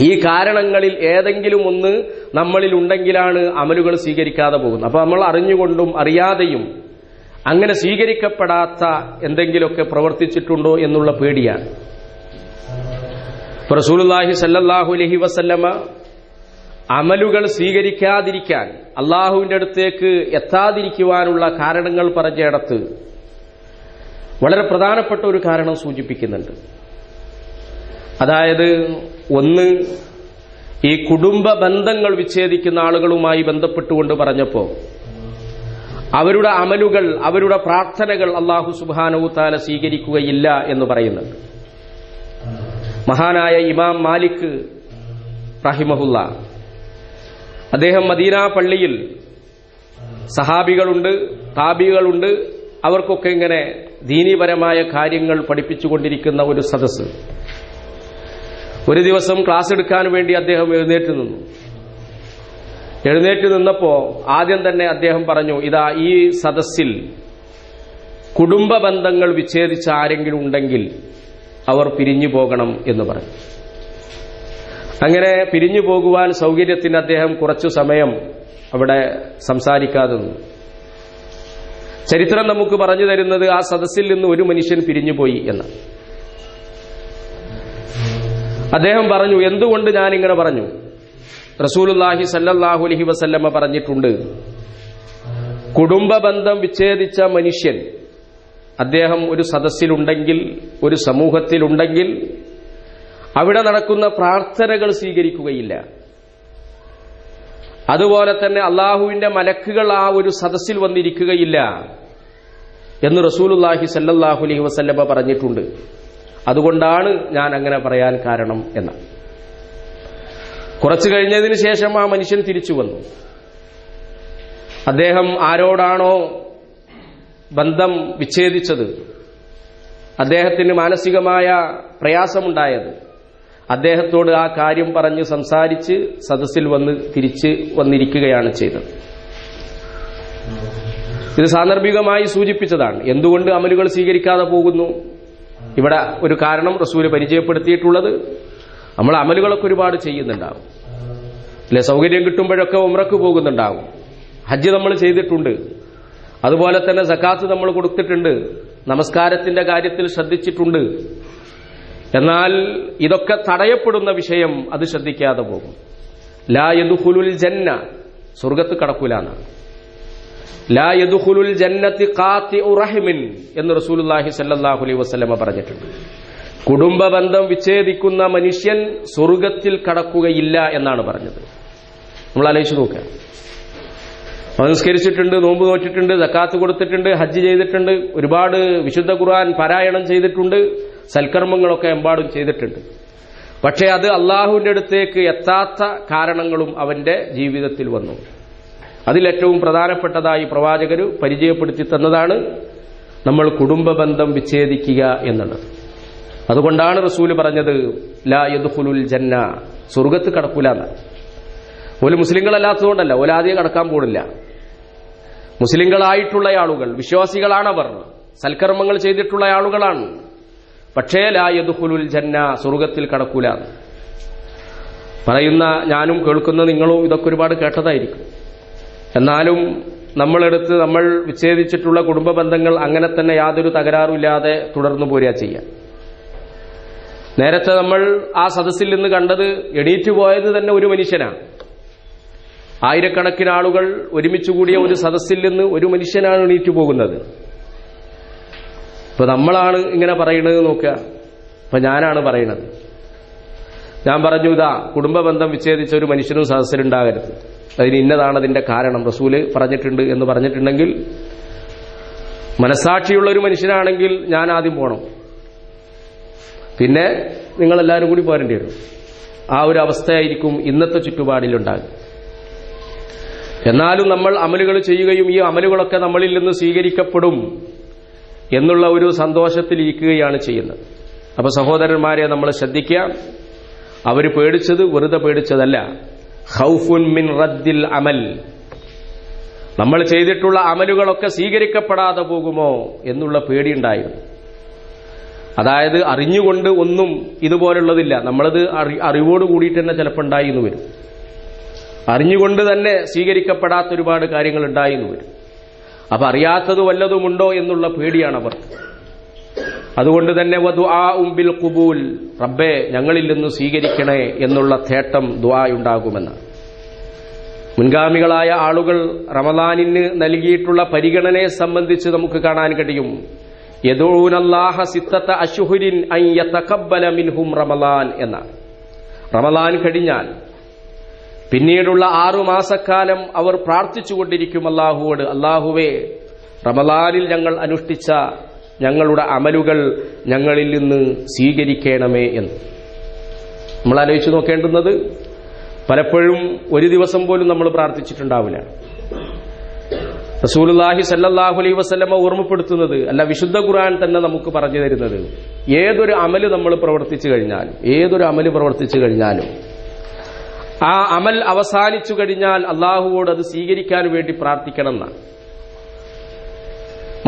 ഈ കാരണങ്ങളിൽ ഏതെങ്കിലും ഒന്ന് നമ്മളിൽ ഉണ്ടെങ്കിലാണ് അമലുകൾ സ്വീകരിക്കാതെ പോകുന്നത്. അപ്പൊ നമ്മൾ അറിഞ്ഞുകൊണ്ടും അറിയാതെയും അങ്ങനെ സ്വീകരിക്കപ്പെടാത്ത എന്തെങ്കിലുമൊക്കെ പ്രവർത്തിച്ചിട്ടുണ്ടോ എന്നുള്ള പേടിയാണ്. റസൂലുള്ളാഹി സ്വല്ലല്ലാഹു അലൈഹി വസല്ലമ അമലുകൾ സ്വീകരിക്കാതിരിക്കാൻ, അള്ളാഹുവിന്റെ അടുത്തേക്ക് എത്താതിരിക്കുവാനുള്ള കാരണങ്ങൾ പറഞ്ഞിടത്ത് വളരെ പ്രധാനപ്പെട്ട ഒരു കാരണം സൂചിപ്പിക്കുന്നുണ്ട്. അതായത് ഒന്ന്, ഈ കുടുംബ ബന്ധങ്ങൾ വിച്ഛേദിക്കുന്ന ആളുകളുമായി ബന്ധപ്പെട്ടുകൊണ്ട് പറഞ്ഞപ്പോ അവരുടെ അമലുകൾ, അവരുടെ പ്രാർത്ഥനകൾ അല്ലാഹു സുബ്ഹാനഹു തആല സ്വീകരിക്കുകയില്ല എന്ന് പറയുന്നുണ്ട്. മഹാനായ ഇമാം മാലിക് റഹിമഹുല്ല, അദ്ദേഹം മദീന പള്ളിയിൽ സഹാബികളുണ്ട്, താബികളുണ്ട്, അവർക്കൊക്കെ ഇങ്ങനെ ദീനീപരമായ കാര്യങ്ങൾ പഠിപ്പിച്ചുകൊണ്ടിരിക്കുന്ന ഒരു സദസ്സ്. ഒരു ദിവസം ക്ലാസ് എടുക്കാൻ വേണ്ടി അദ്ദേഹം എഴുന്നേറ്റ് നിന്നു. എഴുന്നേറ്റ് നിന്നപ്പോ ആദ്യം തന്നെ അദ്ദേഹം പറഞ്ഞു, ഇതാ ഈ സദസ്സിൽ കുടുംബ ബന്ധങ്ങൾ വിച്ഛേദിച്ച ആരെങ്കിലും ഉണ്ടെങ്കിൽ അവർ പിരിഞ്ഞു പോകണം എന്ന് പറഞ്ഞു. അങ്ങനെ പിരിഞ്ഞു പോകുവാൻ സൗകര്യത്തിന് അദ്ദേഹം കുറച്ചു സമയം അവിടെ സംസാരിക്കാതെ നിന്നു. ചരിത്രം നമുക്ക് പറഞ്ഞു തരുന്നത് ആ സദസ്സിൽ നിന്ന് ഒരു മനുഷ്യൻ പിരിഞ്ഞുപോയി എന്ന്. അദ്ദേഹം പറഞ്ഞു, എന്തുകൊണ്ട് ഞാനിങ്ങനെ പറഞ്ഞു? റസൂലുള്ളാഹി സല്ലല്ലാഹു അലൈഹി വസല്ലമ പറഞ്ഞിട്ടുണ്ട്, കുടുംബ ബന്ധം വിച്ഛേദിച്ച മനുഷ്യൻ അദ്ദേഹം ഒരു സദസ്സിലുണ്ടെങ്കിൽ, ഒരു സമൂഹത്തിലുണ്ടെങ്കിൽ അവിടെ നടക്കുന്ന പ്രാർത്ഥനകൾ സ്വീകരിക്കുകയില്ല. അതുപോലെ തന്നെ അള്ളാഹുവിന്റെ മലക്കുകൾ ആ ഒരു സദസ്സിൽ വന്നിരിക്കുകയില്ല എന്ന് റസൂലുള്ളാഹി സല്ലല്ലാഹു അലൈഹി വസല്ലമ പറഞ്ഞിട്ടുണ്ട്. അതുകൊണ്ടാണ് ഞാൻ അങ്ങനെ പറയാൻ കാരണം എന്ന്. കുറച്ചു കഴിഞ്ഞതിന് ശേഷം ആ മനുഷ്യൻ തിരിച്ചു വന്നു. അദ്ദേഹം ആരോടാണോ ബന്ധം വിച്ഛേദിച്ചത്, അദ്ദേഹത്തിന് മാനസികമായ പ്രയാസമുണ്ടായത്, അദ്ദേഹത്തോട് ആ കാര്യം പറഞ്ഞ് സംസാരിച്ച് സദസ്സിൽ തിരിച്ച് വന്നിരിക്കുകയാണ് ചെയ്തത്. ഇത് സാന്ദർഭികമായി സൂചിപ്പിച്ചതാണ്. എന്തുകൊണ്ട് അമലുകൾ സ്വീകരിക്കാതെ പോകുന്നു? ഇവിടെ ഒരു കാരണം റസൂല് പരിചയപ്പെടുത്തിയിട്ടുള്ളത്, നമ്മൾ അമലുകളൊക്കെ ഒരുപാട് ചെയ്യുന്നുണ്ടാവും അല്ലെ, സൗകര്യം കിട്ടുമ്പോഴൊക്കെ ഉംറക്ക് പോകുന്നുണ്ടാവും, ഹജ്ജ് നമ്മൾ ചെയ്തിട്ടുണ്ട്, അതുപോലെ തന്നെ സക്കാത്ത് നമ്മൾ കൊടുത്തിട്ടുണ്ട്, നമസ്കാരത്തിന്റെ കാര്യത്തിൽ ശ്രദ്ധിച്ചിട്ടുണ്ട്. എന്നാൽ ഇതൊക്കെ തടയപ്പെടുന്ന വിഷയം അത് ശ്രദ്ധിക്കാതെ പോകും. ലാ യദ്ഖുലുൽ ജന്ന, സ്വർഗ്ഗത്ത് കടക്കൂലാണ്. ലാ യദ്ഖുലുൽ ജന്നത്തി ഖാതിഉ റഹിമിൻ എന്ന് റസൂലുള്ളാഹി സ്വല്ലല്ലാഹു അലൈഹി വസല്ലമ പറഞ്ഞിട്ടുണ്ട്. കുടുംബ ബന്ധം വിച്ഛേദിക്കുന്ന മനുഷ്യൻ സ്വർഗ്ഗത്തിൽ കടക്കുകയില്ല എന്നാണ് പറഞ്ഞത്. നമ്മൾ ആലോചിച്ച് നോക്കുക. നമസ്കരിച്ചിട്ടുണ്ട്, നോമ്പ് നോറ്റിട്ടുണ്ട്, സക്കാത്ത് കൊടുത്തിട്ടുണ്ട്, ഹജ്ജ് ചെയ്തിട്ടുണ്ട്, ഒരുപാട് വിശുദ്ധ ഖുർആൻ പാരായണം ചെയ്തിട്ടുണ്ട്, സൽക്കർമ്മങ്ങളൊക്കെ എമ്പാടും ചെയ്തിട്ടുണ്ട്. പക്ഷേ അത് അള്ളാഹുവിന്റെ അടുത്തേക്ക് എത്താത്ത കാരണങ്ങളും അവന്റെ ജീവിതത്തിൽ വന്നു. അതിലേറ്റവും പ്രധാനപ്പെട്ടതായി പ്രവാചകർ പരിചയപ്പെടുത്തി തന്നതാണ് നമ്മൾ കുടുംബ ബന്ധം വിച്ഛേദിക്കുക എന്നുള്ളത്. അതുകൊണ്ടാണ് റസൂല് പറഞ്ഞത്, ലാ യദ്ഖുലുൽ ജന്ന, സ്വർഗ്ഗത്ത് കടക്കൂല എന്നാണ്. ഒരു മുസ്ലിങ്ങളല്ലാത്തതുകൊണ്ടല്ല, ഓലാദ്യം കടക്കാൻ പോണില്ല. മുസ്ലിങ്ങളായിട്ടുള്ള ആളുകൾ, വിശ്വാസികളാണവർ, സൽക്കർമ്മങ്ങൾ ചെയ്തിട്ടുള്ള ആളുകളാണ്. പക്ഷേ ലാ യദ്ഖുലുൽ ജന്ന, സ്വർഗ്ഗത്തിൽ കടക്കൂല പറയുന്ന ഞാനും കേൾക്കുന്ന നിങ്ങളും ഇതൊക്കെ ഒരുപാട് കേട്ടതായിരിക്കും. എന്നാലും നമ്മളെടുത്ത് നമ്മൾ വിച്ഛേദിച്ചിട്ടുള്ള കുടുംബ ബന്ധങ്ങൾ അങ്ങനെ തന്നെ യാതൊരു തകരാറുമില്ലാതെ തുടർന്നു പോരുക ചെയ്യാം. നേരത്തെ നമ്മൾ ആ സദസ്സിൽ നിന്ന് കണ്ടത്, എണീറ്റ് പോയത് തന്നെ ഒരു മനുഷ്യനാണ്. ആയിരക്കണക്കിന് ആളുകൾ ഒരുമിച്ച് കൂടിയ ഒരു സദസ്സിൽ നിന്ന് ഒരു മനുഷ്യനാണ് എണീറ്റ് പോകുന്നത്. ഇപ്പൊ നമ്മളാണ് ഇങ്ങനെ പറയുന്നത് നോക്കുക. ഇപ്പൊ ഞാനാണ് പറയുന്നത്. ഞാൻ പറഞ്ഞു, ഇതാ കുടുംബ ബന്ധം വിച്ഛേദിച്ച ഒരു മനുഷ്യനും സദസ്സിലുണ്ടാകരുത്, അതിന് ഇന്നതാണ് അതിന്റെ കാരണം, റസൂല് പറഞ്ഞിട്ടുണ്ട് എന്ന് പറഞ്ഞിട്ടുണ്ടെങ്കിൽ, മനസാക്ഷിയുള്ള ഒരു മനുഷ്യനാണെങ്കിൽ ഞാൻ ആദ്യം പോകണം, പിന്നെ നിങ്ങളെല്ലാവരും കൂടി പോരേണ്ടി വരും. ആ ഒരു അവസ്ഥയായിരിക്കും ഇന്നത്തെ ചുറ്റുപാടിലുണ്ടാകും. എന്നാലും നമ്മൾ അമലുകൾ ചെയ്യുകയും ഈ അമലുകളൊക്കെ നമ്മളിൽ നിന്ന് സ്വീകരിക്കപ്പെടും എന്നുള്ള ഒരു സന്തോഷത്തിലിരിക്കുകയാണ് ചെയ്യുന്നത്. അപ്പൊ സഹോദരന്മാരെ, നമ്മൾ ശ്രദ്ധിക്കുക. അവർ പേടിച്ചത് വെറുതെ പേടിച്ചതല്ല. ഖൗഫുൻ മിൻ റദ്ദിൽ അമൽ, നമ്മൾ ചെയ്തിട്ടുള്ള അമലുകളൊക്കെ സ്വീകരിക്കപ്പെടാതെ പോകുമോ എന്നുള്ള പേടിയുണ്ടായിരുന്നു. അതായത് അറിഞ്ഞുകൊണ്ട് ഒന്നും ഇതുപോലുള്ളതില്ല, നമ്മളത് അറിവോട് കൂടിയിട്ട് തന്നെ ചിലപ്പോൾ ഉണ്ടായിന്ന് വരും. അറിഞ്ഞുകൊണ്ട് തന്നെ സ്വീകരിക്കപ്പെടാത്ത ഒരുപാട് കാര്യങ്ങൾ ഉണ്ടായിന്ന് വരും. അപ്പൊ അറിയാത്തത് വല്ലതുമുണ്ടോ എന്നുള്ള പേടിയാണ് അവർക്ക്. അതുകൊണ്ട് തന്നെ വദുആഉം ബിൽ ഖുബൂൽ, റബ്ബേ ഞങ്ങളിൽ നിന്ന് സ്വീകരിക്കണേ എന്നുള്ള തേട്ടം ദുആയുണ്ടാകുമെന്ന്. മുൻഗാമികളായ ആളുകൾ റമളാനിന് നൽകിയിട്ടുള്ള പരിഗണനയെ സംബന്ധിച്ച് നമുക്ക് കാണാൻ കഴിയും. യദൂനല്ലാഹ സിത്തത അശ്ഹുരിൻ അൻ യതഖബ്ബല മിൻഹും റമളാൻ എന്നാണ്. റമളാൻ കഴിഞ്ഞാൽ പിന്നീടുള്ള 6 മാസക്കാലം അവർ പ്രാർത്ഥിച്ചുകൊണ്ടിരിക്കും അല്ലാഹുവോട്, അല്ലാഹുവേ റമളാനിൽ ഞങ്ങൾ അനുഷ്ഠിച്ച ഞങ്ങളുടെ അമലുകൾ ഞങ്ങളിൽ നിന്ന് സ്വീകരിക്കണമേ എന്ന്. നമ്മൾ ആലോചിച്ച് നോക്കേണ്ടുന്നത്, പലപ്പോഴും ഒരു ദിവസം പോലും നമ്മൾ പ്രാർത്ഥിച്ചിട്ടുണ്ടാവില്ല. റസൂലുള്ളാഹി സ്വല്ലല്ലാഹു അലൈഹി വസല്ലമ ഓർമ്മപ്പെടുത്തുന്നത്, അല്ല വിശുദ്ധ ഖുർആൻ തന്നെ നമുക്ക് പറഞ്ഞു തരുന്നത്, ഏതൊരു അമല് നമ്മൾ പ്രവർത്തിച്ചു കഴിഞ്ഞാലും ആ അമൽ അവസാനിച്ചു കഴിഞ്ഞാൽ അള്ളാഹുവോട് അത് സ്വീകരിക്കാൻ വേണ്ടി പ്രാർത്ഥിക്കണം എന്നാണ്.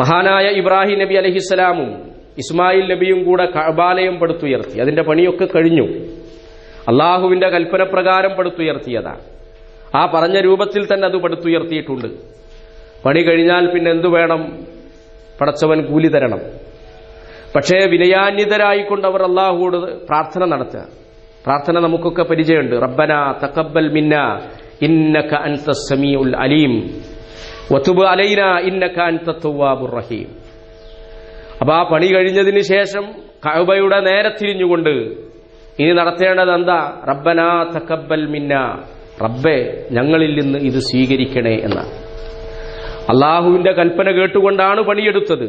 മഹാനായ ഇബ്രാഹിം നബി അലൈഹിസ്സലാമും ഇസ്മായിൽ നബിയും കൂടെ കഅബാലയം പടുത്തുയർത്തി. അതിന്റെ പണിയൊക്കെ കഴിഞ്ഞു. അള്ളാഹുവിന്റെ കൽപ്പന പ്രകാരം പടുത്തുയർത്തിയതാണ്. ആ പറഞ്ഞ രൂപത്തിൽ തന്നെ അത് പടുത്തുയർത്തിയിട്ടുണ്ട്. പണി കഴിഞ്ഞാൽ പിന്നെ എന്തു വേണം? പടച്ചവൻ കൂലി തരണം. പക്ഷേ വിനയാന്വിതരായിക്കൊണ്ട് അവർ അള്ളാഹുവോട് പ്രാർത്ഥന നടത്തുക. പ്രാർത്ഥന നമുക്കൊക്കെ പരിചയമുണ്ട്. റബ്ബനാ തഖബ്ബൽ മിന്നാ ഇന്നക അൻതസ് സമീഉൽ അലീം വതുബ് അലൈനാ ഇന്നക അൻതത് തവ്വാബുർ റഹീം. അപ്പോൾ ആ പണി കഴിഞ്ഞതിന് ശേഷം കഅബയുടെ നേരെ തിരിഞ്ഞുകൊണ്ട് ഇനി നടത്തേണ്ടത് എന്താ? റബ്ബനാ തഖബ്ബൽ മിന്നാ, റബ്ബേ ഞങ്ങളിൽ നിന്ന് ഇത് സ്വീകരിക്കണേ എന്നാണ്. അള്ളാഹുവിന്റെ കൽപ്പന കേട്ടുകൊണ്ടാണ് പണിയെടുത്തത്.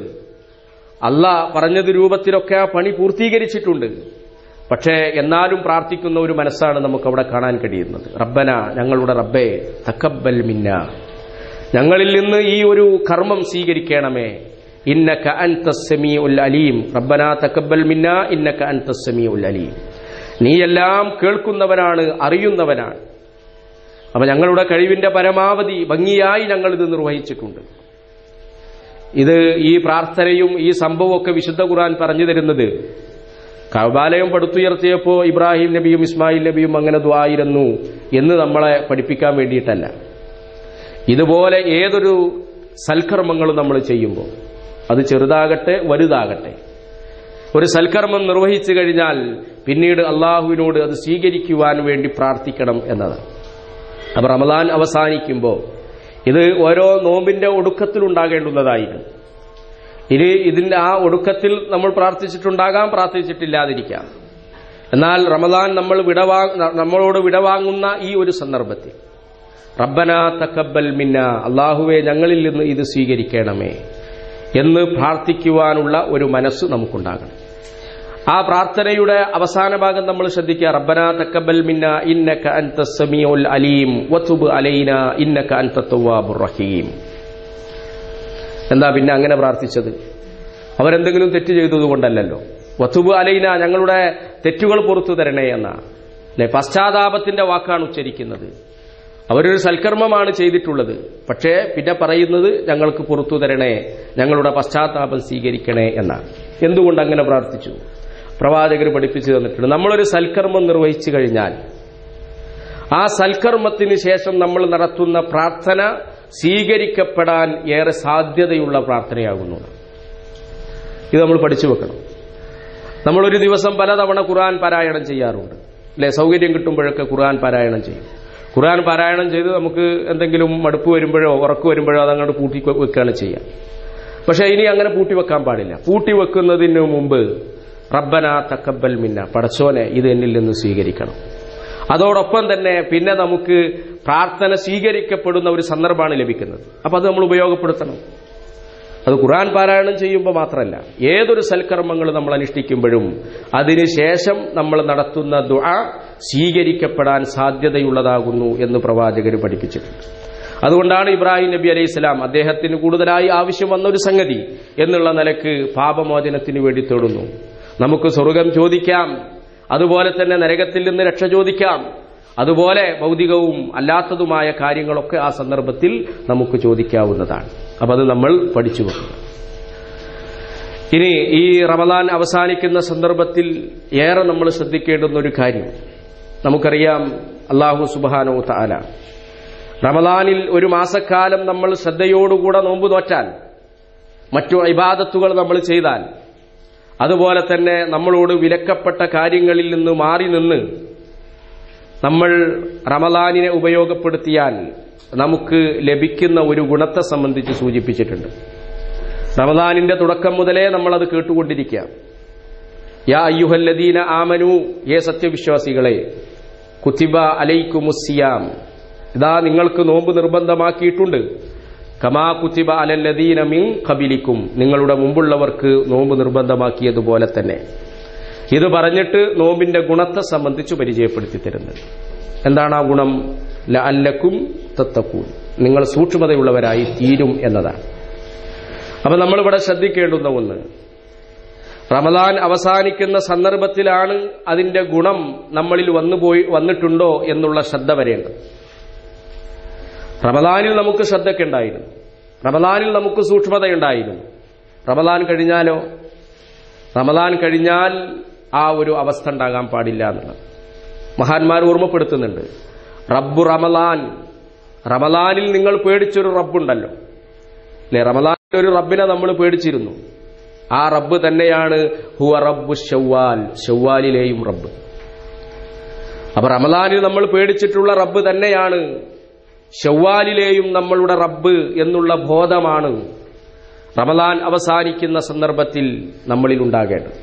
അള്ളാഹ് പറഞ്ഞത് രൂപത്തിലൊക്കെ ആ പണി പൂർത്തീകരിച്ചിട്ടുണ്ട്. പക്ഷേ എന്നാലും പ്രാർത്ഥിക്കുന്ന ഒരു മനസ്സാണ് നമുക്കവിടെ കാണാൻ കഴിയുന്നത്. റബ്ബന, ഞങ്ങളുടെ റബ്ബേ, തഖബ്ബൽ മിന്ന, ഞങ്ങളിൽ നിന്ന് ഈ ഒരു കർമ്മം സ്വീകരിക്കണമേ. ഇന്നക അൻതസ് സമീഉൽ അലീം, റബ്ബന തഖബ്ബൽ മിന്ന ഇന്നക അൻതസ് സമീഉൽ അലീം. നീ എല്ലാം കേൾക്കുന്നവനാണ്, അറിയുന്നവനാണ്. അപ്പൊ ഞങ്ങളുടെ കഴിവിന്റെ പരമാവധി ഭംഗിയായി ഞങ്ങൾ ഇത് നിർവഹിച്ചിട്ടുണ്ട്. ഇത് ഈ പ്രാർത്ഥനയും ഈ സംഭവമൊക്കെ വിശുദ്ധ ഖുർആൻ പറഞ്ഞു തരുന്നത് കഅബാലയം പടുത്തുയർത്തിയപ്പോൾ ഇബ്രാഹിം നബിയും ഇസ്മായിൽ നബിയും അങ്ങനെ ദുആയിരുന്നു എന്ന് നമ്മളെ പഠിപ്പിക്കാൻ വേണ്ടിയിട്ടല്ല. ഇതുപോലെ ഏതൊരു സൽക്കർമ്മങ്ങളും നമ്മൾ ചെയ്യുമ്പോൾ അത് ചെറുതാകട്ടെ വലുതാകട്ടെ, ഒരു സൽക്കർമ്മം നിർവഹിച്ചു കഴിഞ്ഞാൽ പിന്നീട് അള്ളാഹുവിനോട് അത് സ്വീകരിക്കുവാൻ വേണ്ടി പ്രാർത്ഥിക്കണം എന്നതാണ്. അപ്പൊ റമദാൻ അവസാനിക്കുമ്പോൾ ഇത് ഓരോ നോമ്പിന്റെ ഒടുക്കത്തിലുണ്ടാകേണ്ടുന്നതായിരുന്നു. ഇനി ഇതിന്റെ ആ ഒടുക്കത്തിൽ നമ്മൾ പ്രാർത്ഥിച്ചിട്ടുണ്ടാകാം, പ്രാർത്ഥിച്ചിട്ടില്ലാതിരിക്കാം. എന്നാൽ റമദാൻ നമ്മളോട് വിടവാങ്ങുന്ന ഈ ഒരു സന്ദർഭത്തിൽ റബ്ബനാ തഖബ്ബൽ മിന്ന, അല്ലാഹുവേ ഞങ്ങളിൽ നിന്ന് ഇത് സ്വീകരിക്കണമേ എന്ന് പ്രാർത്ഥിക്കുവാനുള്ള ഒരു മനസ്സ് നമുക്കുണ്ടാകണം. ആ പ്രാർത്ഥനയുടെ അവസാന ഭാഗം നമ്മൾ ശ്രദ്ധിക്കുക. റബ്ബനാ തഖബ്ബൽ മിന്ന ഇന്നക അൻതസ് സമീഉൽ അലീം വതുബ് അലൈനാ ഇന്നക അൻതത് തവ്വാബുർ റഹീം. എന്താ പിന്നെ അങ്ങനെ പ്രാർത്ഥിച്ചത്? അവരെന്തെങ്കിലും തെറ്റ് ചെയ്തതുകൊണ്ടല്ലല്ലോ. വതുബ് അലൈന, ഞങ്ങളുടെ തെറ്റുകൾ പുറത്തു തരണേ എന്നാണ് അല്ലെ, പശ്ചാത്താപത്തിന്റെ വാക്കാണ് ഉച്ചരിക്കുന്നത്. അവരൊരു സൽക്കർമ്മമാണ് ചെയ്തിട്ടുള്ളത്, പക്ഷേ പിന്നെ പറയുന്നത് ഞങ്ങൾക്ക് പുറത്തു തരണേ, ഞങ്ങളുടെ പശ്ചാത്താപം സ്വീകരിക്കണേ എന്നാണ്. എന്തുകൊണ്ട് അങ്ങനെ പ്രാർത്ഥിച്ചു? പ്രവാചകർ പഠിപ്പിച്ചു തന്നിട്ടുണ്ട്. നമ്മളൊരു സൽക്കർമ്മം നിർവഹിച്ചു കഴിഞ്ഞാൽ ആ സൽക്കർമ്മത്തിന് ശേഷം നമ്മൾ നടത്തുന്ന പ്രാർത്ഥന സ്വീകരിക്കപ്പെടാൻ ഏറെ സാധ്യതയുള്ള പ്രാർത്ഥനയാകുന്നു. ഇത് നമ്മൾ പഠിച്ചു വെക്കണം. നമ്മളൊരു ദിവസം പലതവണ ഖുർആൻ പാരായണം ചെയ്യാറുണ്ട് അല്ലെ? സൗകര്യം കിട്ടുമ്പോഴൊക്കെ ഖുർആൻ പാരായണം ചെയ്യും. ഖുർആൻ പാരായണം ചെയ്ത് നമുക്ക് എന്തെങ്കിലും മടുപ്പ് വരുമ്പോഴോ ഉറക്ക് വരുമ്പോഴോ അതങ്ങോട്ട് പൂട്ടി വെക്കുകയാണ് ചെയ്യുക. പക്ഷെ ഇനി അങ്ങനെ പൂട്ടിവെക്കാൻ പാടില്ല. പൂട്ടിവെക്കുന്നതിന് മുമ്പ് റബ്ബനാ തഖബ്ബൽ മിന്ന, പടച്ചോനെ ഇത് എന്നിൽ നിന്ന് സ്വീകരിക്കണം. അതോടൊപ്പം തന്നെ പിന്നെ നമുക്ക് പ്രാർത്ഥന സ്വീകരിക്കപ്പെടുന്ന ഒരു സന്ദർഭമാണ് ലഭിക്കുന്നത്. അപ്പൊ അത് നമ്മൾ ഉപയോഗപ്പെടുത്തണം. അത് ഖുർആൻ പാരായണം ചെയ്യുമ്പോൾ മാത്രമല്ല, ഏതൊരു സൽക്കർമ്മങ്ങൾ നമ്മൾ അനുഷ്ഠിക്കുമ്പോഴും അതിനുശേഷം നമ്മൾ നടത്തുന്ന ദുആ സ്വീകരിക്കപ്പെടാൻ സാധ്യതയുള്ളതാകുന്നു എന്ന് പ്രവാചകർ പഠിപ്പിച്ചിട്ടുണ്ട്. അതുകൊണ്ടാണ് ഇബ്രാഹിം നബി അലൈഹി സ്വലാം അദ്ദേഹത്തിന് കൂടുതലായി ആവശ്യം വന്ന ഒരു സംഗതി എന്നുള്ള നിലക്ക് പാപമോചനത്തിന് വേണ്ടി തേടുന്നു. നമുക്ക് സ്വർഗം ചോദിക്കാം, അതുപോലെ തന്നെ നരകത്തിൽ നിന്ന് രക്ഷ ചോദിക്കാം, അതുപോലെ ഭൗതികവും അല്ലാത്തതുമായ കാര്യങ്ങളൊക്കെ ആ സന്ദർഭത്തിൽ നമുക്ക് ചോദിക്കാവുന്നതാണ്. അപ്പൊ അത് നമ്മൾ പഠിച്ചു വെക്കുക. ഇനി ഈ റമദാൻ അവസാനിക്കുന്ന സന്ദർഭത്തിൽ ഏറെ നമ്മൾ ശ്രദ്ധിക്കേണ്ടുന്ന ഒരു കാര്യം, നമുക്കറിയാം അല്ലാഹു സുബ്ഹാനഹു വ തആല റമദാനിൽ ഒരു മാസക്കാലം നമ്മൾ ശ്രദ്ധയോടുകൂടെ നോമ്പ് നോറ്റാൽ, മറ്റു ഇബാദത്തുകൾ നമ്മൾ ചെയ്താൽ, അതുപോലെ തന്നെ നമ്മളോട് വിലക്കപ്പെട്ട കാര്യങ്ങളിൽ നിന്ന് മാറി നിന്ന് നമ്മൾ റമദാനിനെ ഉപയോഗപ്പെടുത്തിയാൽ നമുക്ക് ലഭിക്കുന്ന ഒരു ഗുണത്തെ സംബന്ധിച്ച് സൂചിപ്പിച്ചിട്ടുണ്ട്. റമദാനിന്റെ തുടക്കം മുതലേ നമ്മളത് കേട്ടുകൊണ്ടിരിക്കുക. യാ അയ്യുഹല്ലദീന ആമനു, ഏ സത്യവിശ്വാസികളെ, കുതിബ അലൈക്കുമുസ്സിയാം, ഇതാ നിങ്ങൾക്ക് നോമ്പ് നിർബന്ധമാക്കിയിട്ടുണ്ട്. കമാ കുതിബ അലല്ലദീന മിൻ ഖബലിക്കും, നിങ്ങളുടെ മുമ്പുള്ളവർക്ക് നോമ്പ് നിർബന്ധമാക്കിയതുപോലെ തന്നെ. ഇത് പറഞ്ഞിട്ട് നോമ്പിന്റെ ഗുണത്തെ സംബന്ധിച്ച് പരിചയപ്പെടുത്തി തരുന്നത്. എന്താണ് ആ ഗുണം? ലഅല്ലക്കും തത്തഖൂൻ, നിങ്ങൾ സൂക്ഷ്മതയുള്ളവരായി തീരും എന്നതാണ്. അപ്പൊ നമ്മളിവിടെ ശ്രദ്ധിക്കേണ്ടുന്ന ഒന്ന്, റമദാൻ അവസാനിക്കുന്ന സന്ദർഭത്തിലാണ് അതിന്റെ ഗുണം നമ്മളിൽ വന്നിട്ടുണ്ടോ എന്നുള്ള ശ്രദ്ധ വരേണ്ടത്. റമദാനിൽ നമുക്ക് ശ്രദ്ധയ്ക്ക് ഉണ്ടായിരുന്നു, റമദാനിൽ നമുക്ക് സൂക്ഷ്മതയുണ്ടായിരുന്നു. റമദാൻ കഴിഞ്ഞാലോ? റമദാൻ കഴിഞ്ഞാൽ ആ ഒരു അവസ്ഥ ഉണ്ടാകാൻ പാടില്ല എന്നുള്ളത് മഹാന്മാർ ഓർമ്മപ്പെടുത്തുന്നുണ്ട്. റബ്ബു റമദാൻ, റമദാനിൽ നിങ്ങൾ പേടിച്ചൊരു റബ്ബുണ്ടല്ലോ അല്ലെ? റമദാനിൽ ഒരു റബ്ബിനെ നമ്മൾ പേടിച്ചിരുന്നു. ആ റബ്ബ് തന്നെയാണ് ഹുവ റബ്ബു ശവ്വാൽ, ശവ്വാലിലെയും റബ്ബ്. അപ്പൊ റമദാനിൽ നമ്മൾ പേടിച്ചിട്ടുള്ള റബ്ബ് തന്നെയാണ് ശവ്വാലിലെയും നമ്മളുടെ റബ്ബ് എന്നുള്ള ബോധമാണ് റമദാൻ അവസാനിക്കുന്ന സന്ദർഭത്തിൽ നമ്മളിൽ ഉണ്ടാകേണ്ടത്.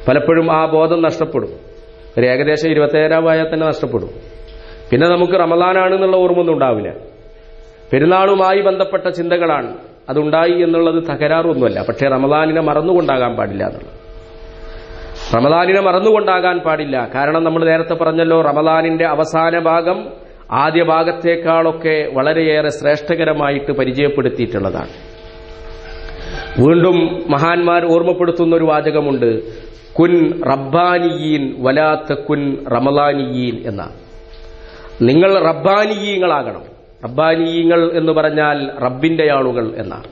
പലപ്പോഴും ആ ബോധം നഷ്ടപ്പെടും. ഒരു ഏകദേശം 27-ആയാൽ തന്നെ നഷ്ടപ്പെടും. പിന്നെ നമുക്ക് റമദാനാണെന്നുള്ള ഓർമ്മയൊന്നും ഉണ്ടാവില്ല. പെരുന്നാളുമായി ബന്ധപ്പെട്ട ചിന്തകളാണ്. അതുണ്ടായി എന്നുള്ളത് തകരാറൊന്നുമല്ല. പക്ഷേ റമദാനിനെ മറന്നുകൊണ്ടാകാൻ പാടില്ല എന്നുള്ളത്. റമദാനിനെ മറന്നുകൊണ്ടാകാൻ പാടില്ല. കാരണം നമ്മൾ നേരത്തെ പറഞ്ഞല്ലോ, റമദാനിന്റെ അവസാന ഭാഗം ആദ്യ ഭാഗത്തേക്കാളൊക്കെ വളരെയേറെ ശ്രേഷ്ഠകരമായിട്ട് പരിചയപ്പെടുത്തിയിട്ടുള്ളതാണ്. വീണ്ടും മഹാന്മാർ ഓർമ്മപ്പെടുത്തുന്ന ഒരു വാചകമുണ്ട്, കുൻ റബ്ബാനിയീൻ വലാത്ത കുൻ റമദാനിയീൻ എന്ന. നിങ്ങൾ റബ്ബാനിയീങ്ങളാകണം. റബ്ബാനിയീങ്ങൾ എന്ന് പറഞ്ഞാൽ റബ്ബിന്റെ ആളുകൾ എന്നാണ്.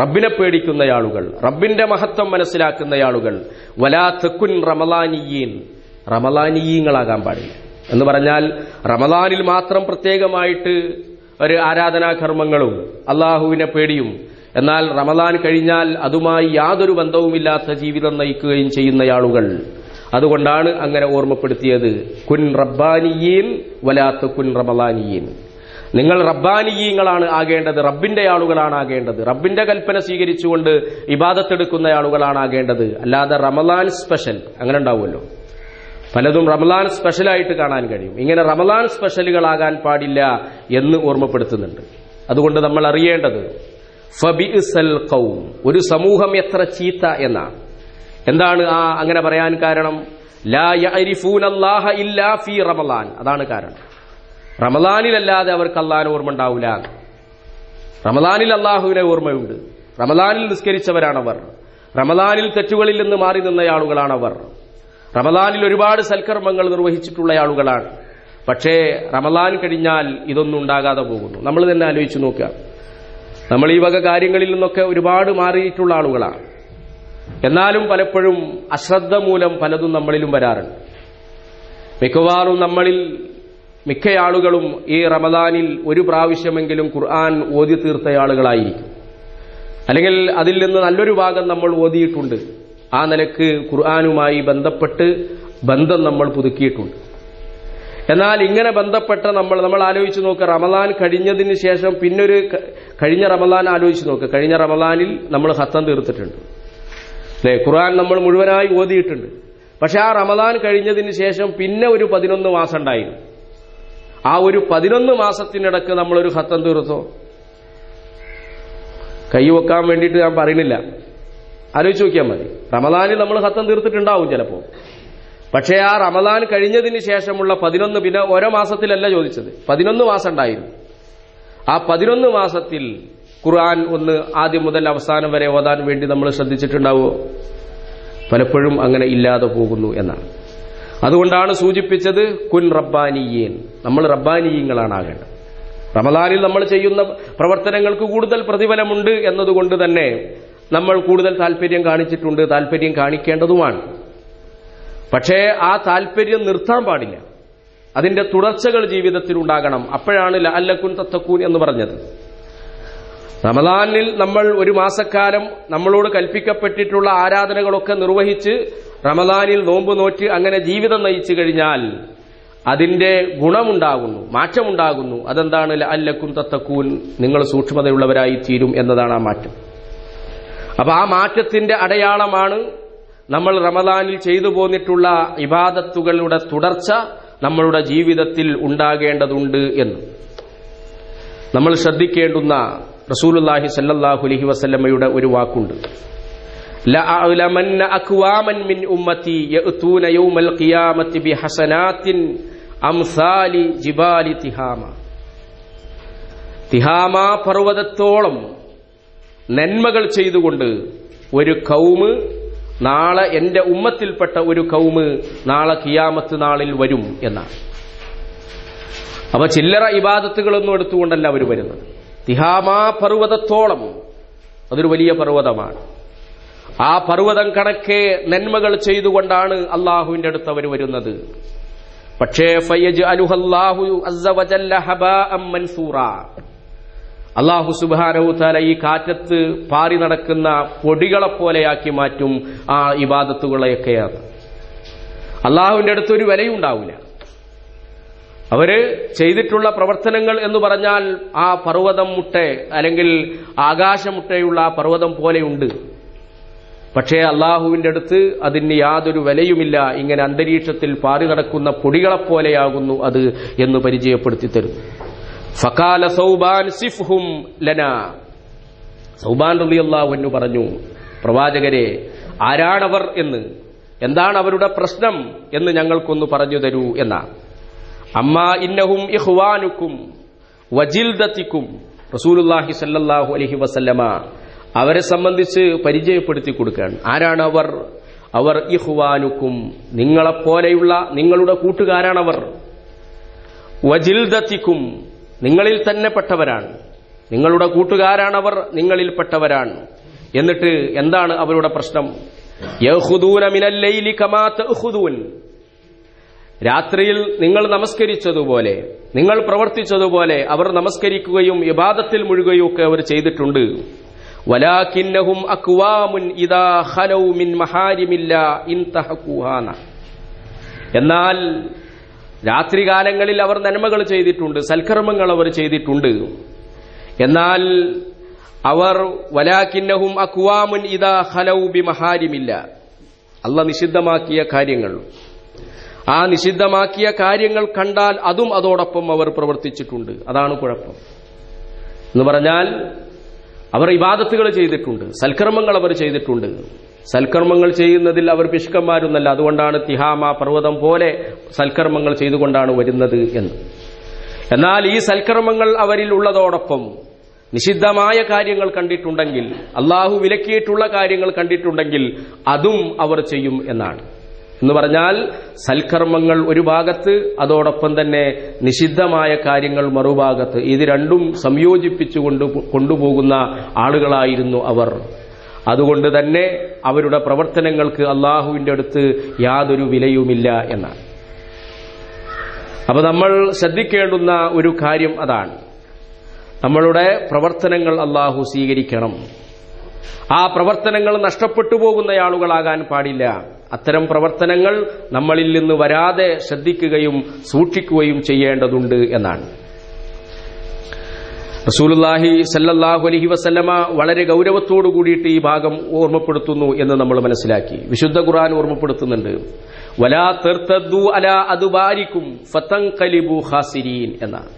റബ്ബിനെ പേടിക്കുന്ന ആളുകൾ, റബ്ബിന്റെ മഹത്വം മനസ്സിലാക്കുന്ന ആളുകൾ. വലാത്ത കുൻ റമദാനിയീൻ, റമദാനിയീങ്ങളാകാൻ പാടില്ല എന്ന് പറഞ്ഞാൽ റമദാനിൽ മാത്രം പ്രത്യേകമായിട്ട് ഒരു ആരാധനാകർമ്മങ്ങളും അള്ളാഹുവിനെ പേടിയും, എന്നാൽ റമദാൻ കഴിഞ്ഞാൽ അതുമായി യാതൊരു ബന്ധവുമില്ലാത്ത ജീവിതം നയിക്കുകയും ചെയ്യുന്ന ആളുകൾ. അതുകൊണ്ടാണ് അങ്ങനെ ഓർമ്മപ്പെടുത്തിയത്, കുൻ റബ്ബാനിയീൻ വലാത്ത കുൻ റമദാനിയീൻ. നിങ്ങൾ റബ്ബാനിയീങ്ങളാണ് ആകേണ്ടത്, റബ്ബിന്റെ ആളുകളാണ് ആകേണ്ടത്, റബ്ബിന്റെ കൽപ്പന സ്വീകരിച്ചുകൊണ്ട് ഇബാദത്തെടുക്കുന്ന ആളുകളാണ് ആകേണ്ടത്. അല്ലാതെ റമദാൻ സ്പെഷ്യൽ അങ്ങനെ ഉണ്ടാവുമല്ലോ, പലതും റമദാൻ സ്പെഷ്യലായിട്ട് കാണാൻ കഴിയും. ഇങ്ങനെ റമദാൻ സ്പെഷ്യലുകളാകാൻ പാടില്ല എന്ന് ഓർമ്മപ്പെടുത്തുന്നുണ്ട്. അതുകൊണ്ട് നമ്മൾ അറിയേണ്ടത് ഫബിഇസൽ ഖൗം, ഒരു സമൂഹം എത്ര ചീത്ത എന്നാണ്. എന്താണ് അങ്ങനെ പറയാൻ കാരണം? ലാ യഅരിഫൂനല്ലാഹ ഇല്ലാ ഫീ റമദാൻ, അതാണ് കാരണം. റമദാനിലല്ലാതെ അവർക്ക് അല്ലാഹുവിനെ ഓർമ്മ ഉണ്ടാവില്ല. റമദാനിൽ അല്ലാഹുവിനെ ഓർമ്മയുണ്ട്. റമദാനിൽ നിസ്കരിച്ചവരാണവർ. റമദാനിൽ തെറ്റുകളിൽ നിന്ന് മാറി നിന്ന ആളുകളാണവർ. റമദാനിൽ ഒരുപാട് സൽക്കർമ്മങ്ങൾ നിർവഹിച്ചിട്ടുള്ള ആളുകളാണ്. പക്ഷേ റമദാൻ കഴിഞ്ഞാൽ ഇതൊന്നും ഉണ്ടാകാതെ പോകുന്നു. നമ്മൾ തന്നെ ആലോചിച്ച് നോക്കുക. നമ്മൾ ഈ വക കാര്യങ്ങളിൽ നിന്നൊക്കെ ഒരുപാട് മാറിയിട്ടുള്ള ആളുകളാണ്. എന്നാലും പലപ്പോഴും അശ്രദ്ധ മൂലം പലതും നമ്മളിലും വരാറുണ്ട്. മിക്കവാറും നമ്മളിൽ മിക്ക ആളുകളും ഈ റമദാനിൽ ഒരു പ്രാവശ്യമെങ്കിലും ഖുർആൻ ഓതി തീർത്ത ആളുകളായിരിക്കും. അല്ലെങ്കിൽ അതിൽ നിന്ന് നല്ലൊരു ഭാഗം നമ്മൾ ഓതിയിട്ടുണ്ട്. ആ നിലക്ക് ഖുർആനുമായി ബന്ധപ്പെട്ട് ബന്ധം നമ്മൾ പുതുക്കിയിട്ടുണ്ട്. എന്നാൽ ഇങ്ങനെ ബന്ധപ്പെട്ട നമ്മൾ ആലോചിച്ച് നോക്കുക, റമദാൻ കഴിഞ്ഞതിന് ശേഷം പിന്നൊരു കഴിഞ്ഞ റമദാൻ ആലോചിച്ച് നോക്കുക. കഴിഞ്ഞ റമദാനിൽ നമ്മൾ ഖത്തം തീർത്തിട്ടുണ്ട് അല്ലേ? ഖുർആൻ നമ്മൾ മുഴുവനായി ഓതിയിട്ടുണ്ട്. പക്ഷെ ആ റമദാൻ കഴിഞ്ഞതിന് ശേഷം പിന്നെ ഒരു 11 മാസം ഉണ്ടായിരുന്നു. ആ ഒരു 11 മാസത്തിനിടക്ക് നമ്മളൊരു ഖത്തം തീർത്തോ? കൈവെക്കാൻ വേണ്ടിയിട്ട് ഞാൻ പറയുന്നില്ല, ആലോചിച്ച് നോക്കിയാൽ മതി. റമദാനിൽ നമ്മൾ ഖത്തം തീർത്തിട്ടുണ്ടാവും ചിലപ്പോൾ. പക്ഷേ ആ റമദാൻ കഴിഞ്ഞതിന് ശേഷമുള്ള 11, പിന്നെ ഓരോ മാസത്തിലല്ല ചോദിച്ചത്, 11 മാസം ഉണ്ടായിരുന്നു. ആ 11 മാസത്തിൽ ഖുർആൻ ഒന്ന് ആദ്യം മുതൽ അവസാനം വരെ ഓതാൻ വേണ്ടി നമ്മൾ ശ്രദ്ധിച്ചിട്ടുണ്ടാവുമോ? പലപ്പോഴും അങ്ങനെ ഇല്ലാതെ പോകുന്നു എന്നാണ്. അതുകൊണ്ടാണ് സൂചിപ്പിച്ചത് കുൻ റബ്ബാനിയീൻ, നമ്മൾ റബ്ബാനിയീങ്ങളാണ് ആകേണ്ടത്. റമദാനിൽ നമ്മൾ ചെയ്യുന്ന പ്രവർത്തനങ്ങൾക്ക് കൂടുതൽ പ്രതിഫലമുണ്ട് എന്നതുകൊണ്ട് തന്നെ നമ്മൾ കൂടുതൽ താല്പര്യം കാണിച്ചിട്ടുണ്ട്, താല്പര്യം കാണിക്കേണ്ടതുമാണ്. പക്ഷേ ആ താല്പര്യം നിർത്താൻ പാടില്ല. അതിന്റെ തുടർച്ചകൾ ജീവിതത്തിൽ ഉണ്ടാകണം. അപ്പോഴാണ് ലഅല്ലക്കും തത്തക്കൂൻ എന്ന് പറഞ്ഞത്. റമദാനിൽ നമ്മൾ ഒരു മാസക്കാലം നമ്മളോട് കൽപ്പിക്കപ്പെട്ടിട്ടുള്ള ആരാധനകളൊക്കെ നിർവഹിച്ച് റമദാനിൽ നോമ്പ് നോറ്റ് അങ്ങനെ ജീവിതം നയിച്ചു കഴിഞ്ഞാൽ അതിന്റെ ഗുണമുണ്ടാകുന്നു, മാറ്റമുണ്ടാകുന്നു. അതെന്താണ്? ലഅല്ലക്കും തത്തക്കൂൻ, നിങ്ങൾ സൂക്ഷ്മതയുള്ളവരായി തീരും എന്നതാണ് ആ മാറ്റം. അപ്പൊ ആ മാറ്റത്തിന്റെ അടയാളമാണ് നമ്മൾ റമദാനിൽ ചെയ്തു പോന്നിട്ടുള്ള ഇബാദത്തുകളുടെ തുടർച്ച നമ്മളുടെ ജീവിതത്തിൽ ഉണ്ടാകേണ്ടതുണ്ട് എന്ന് നമ്മൾ ശ്രദ്ധിക്കേണ്ടുന്ന റസൂലുള്ളാഹി സ്വല്ലല്ലാഹു അലൈഹി വസല്ലമയുടെ ഒരു വാക്കുണ്ട്. ലഅലമന്ന അക്വാമൻ മിൻ ഉമ്മത്തി യഅതൂന യൗമൽ ഖിയാമത്തി ബിഹസനാത്തിൻ അംസാലി ജിബാലി തിഹാമ. തിഹാമ പർവ്വതത്തോളം നന്മകൾ ചെയ്തുകൊണ്ട് ഒരു കൗമ് നാളെ എന്റെ ഉമ്മത്തിൽപ്പെട്ട ഒരു കൗമ് നാളെ ഖിയാമത്ത് നാളിൽ വരും എന്നാണ്. അപ്പൊ ചില്ലറ ഇബാദത്തുകളൊന്നും എടുത്തുകൊണ്ടല്ല അവർ വരുന്നത്. തിഹാമാ പർവ്വതത്തോളം, അതൊരു വലിയ പർവ്വതമാണ്. ആ പർവ്വതം കണക്കെ നന്മകൾ ചെയ്തുകൊണ്ടാണ് അള്ളാഹുവിന്റെ അടുത്ത് അവർ വരുന്നത്. പക്ഷേ ഫയജ്അലുഹല്ലാഹു അസ്സ വജല്ല ഹബാഅൻ മൻസൂറാ, അള്ളാഹു സുബ്ഹാനഹു തആല ഈ കാറ്റത്ത് പാറി നടക്കുന്ന പൊടികളെ പോലെയാക്കി മാറ്റും ആ ഇബാദത്തുകളെയൊക്കെയാണ്. അള്ളാഹുവിന്റെ അടുത്ത് ഒരു വിലയുണ്ടാവില്ല. അവര് ചെയ്തിട്ടുള്ള പ്രവർത്തനങ്ങൾ എന്ന് പറഞ്ഞാൽ ആ പർവ്വതം മുട്ടെ അല്ലെങ്കിൽ ആകാശമുട്ടയുള്ള ആ പർവ്വതം പോലെയുണ്ട്. പക്ഷേ അള്ളാഹുവിന്റെ അടുത്ത് അതിന് യാതൊരു വിലയുമില്ല. ഇങ്ങനെ അന്തരീക്ഷത്തിൽ പാറി നടക്കുന്ന പൊടികളെപ്പോലെയാകുന്നു അത് എന്ന് പരിചയപ്പെടുത്തി തരുന്നു. ഫഖാല സൗബാൻ സിഫ്ഹും ലനാ, സൗബാൻ റളിയല്ലാഹു അൻഹു പറഞ്ഞു, പ്രവാചകരെ ആരാണവർ എന്ന്, എന്താണ് അവരുടെ പ്രശ്നം എന്ന് ഞങ്ങൾക്കൊന്ന് പറഞ്ഞു തരൂ എന്നാണ്. അമ്മാ ഇന്നഹും ഇഖ്വാനുക്കും വജിൽദതിക്കും, റസൂലുള്ളാഹി സ്വല്ലല്ലാഹു അലൈഹി വസല്ലമ അവരെ സംബന്ധിച്ച് പരിചയപ്പെടുത്തി കൊടുക്കുകയാണ്. ആരാണ് അവർ? അവർ ഇഖ്വാനുക്കും, നിങ്ങളെപ്പോലെയുള്ള നിങ്ങളുടെ കൂട്ടുകാരാണവർ. വജിൽദതിക്കും, നിങ്ങളിൽ തന്നെ പെട്ടവരാണ്. നിങ്ങളുടെ കൂട്ടുകാരാണവർ, നിങ്ങളിൽപ്പെട്ടവരാണ്. എന്നിട്ട് എന്താണ് അവരുടെ പ്രശ്നം? യഖുദൂന മിനൽ ലൈലി കമാ തഖുദൂൻ, രാത്രിയിൽ നിങ്ങൾ നമസ്കരിച്ചതുപോലെ, നിങ്ങൾ പ്രവർത്തിച്ചതുപോലെ അവർ നമസ്കരിക്കുകയും ഇബാദത്തിൽ മുഴുകുകയും ഒക്കെ അവർ ചെയ്തിട്ടുണ്ട്. വലാകിന്നഹും അക്വാമുൻ ഇദാ ഖലൗ മിൻ മഹാരിമില്ലാ ഇൻതഹഖൂഹാന, എന്നാൽ രാത്രികാലങ്ങളിൽ അവർ നന്മകൾ ചെയ്തിട്ടുണ്ട്, സൽക്കർമ്മങ്ങൾ അവർ ചെയ്തിട്ടുണ്ട്. എന്നാൽ അവർ വലാകിന്നഹും അക്വാമുൻ ഇദാ ഖലൗ ബിമഹാരിമില്ലാ, അല്ലാഹ് നിഷിദ്ധമാക്കിയ കാര്യങ്ങൾ, ആ നിഷിദ്ധമാക്കിയ കാര്യങ്ങൾ കണ്ടാൽ അതും അതോടൊപ്പം അവർ പ്രവർത്തിച്ചിട്ടുണ്ട്. അതാണ് കുഴപ്പം. എന്ന് പറഞ്ഞാൽ അവർ ഇബാദത്തുകൾ ചെയ്തിട്ടുണ്ട്, സൽക്കർമ്മങ്ങൾ അവർ ചെയ്തിട്ടുണ്ട്. സൽക്കർമ്മങ്ങൾ ചെയ്യുന്നതിൽ അവർ പിശുക്കന്മാരൊന്നല്ല. അതുകൊണ്ടാണ് തിഹാമ പർവ്വതം പോലെ സൽക്കർമ്മങ്ങൾ ചെയ്തുകൊണ്ടാണ് വരുന്നത് എന്ന്. എന്നാൽ ഈ സൽക്കർമ്മങ്ങൾ അവരിൽ ഉള്ളതോടൊപ്പം നിഷിദ്ധമായ കാര്യങ്ങൾ കണ്ടിട്ടുണ്ടെങ്കിൽ, അള്ളാഹു വിലക്കിയിട്ടുള്ള കാര്യങ്ങൾ കണ്ടിട്ടുണ്ടെങ്കിൽ അതും അവർ ചെയ്യും എന്നാണ്. എന്ന് പറഞ്ഞാൽ സൽക്കർമ്മങ്ങൾ ഒരു ഭാഗത്ത്, അതോടൊപ്പം തന്നെ നിഷിദ്ധമായ കാര്യങ്ങൾ മറുഭാഗത്ത്, ഇത് രണ്ടും സംയോജിപ്പിച്ചു കൊണ്ടുപോകുന്ന ആളുകളായിരുന്നു അവർ. അതുകൊണ്ട് തന്നെ അവരുടെ പ്രവർത്തനങ്ങൾക്ക് അള്ളാഹുവിന്റെ അടുത്ത് യാതൊരു വിലയുമില്ല എന്നാണ്. അപ്പൊ നമ്മൾ ശ്രദ്ധിക്കേണ്ടുന്ന ഒരു കാര്യം അതാണ്. നമ്മളുടെ പ്രവർത്തനങ്ങൾ അള്ളാഹു സ്വീകരിക്കണം. ആ പ്രവർത്തനങ്ങൾ നഷ്ടപ്പെട്ടു പോകുന്ന ആളുകളാകാൻ പാടില്ല. അത്തരം പ്രവർത്തനങ്ങൾ നമ്മളിൽ നിന്ന് വരാതെ ശ്രദ്ധിക്കുകയും സൂക്ഷിക്കുകയും ചെയ്യേണ്ടതുണ്ട് എന്നാണ്. റസൂലുള്ളാഹി സല്ലല്ലാഹു അലൈഹി വസല്ലമ വളരെ ഗൗരവത്തോടു കൂടിയിട്ട് ഈ ഭാഗം ഓർമ്മപ്പെടുത്തുന്നു എന്ന് നമ്മൾ മനസ്സിലാക്കി. വിശുദ്ധ ഖുർആൻ ഓർമ്മപ്പെടുത്തുന്നുണ്ട്, വലാ തർതദ്ദു അലാ അദ്ബാരിക്കും ഫതൻഖലിബു ഖാസിരീൻ എന്നാണ്.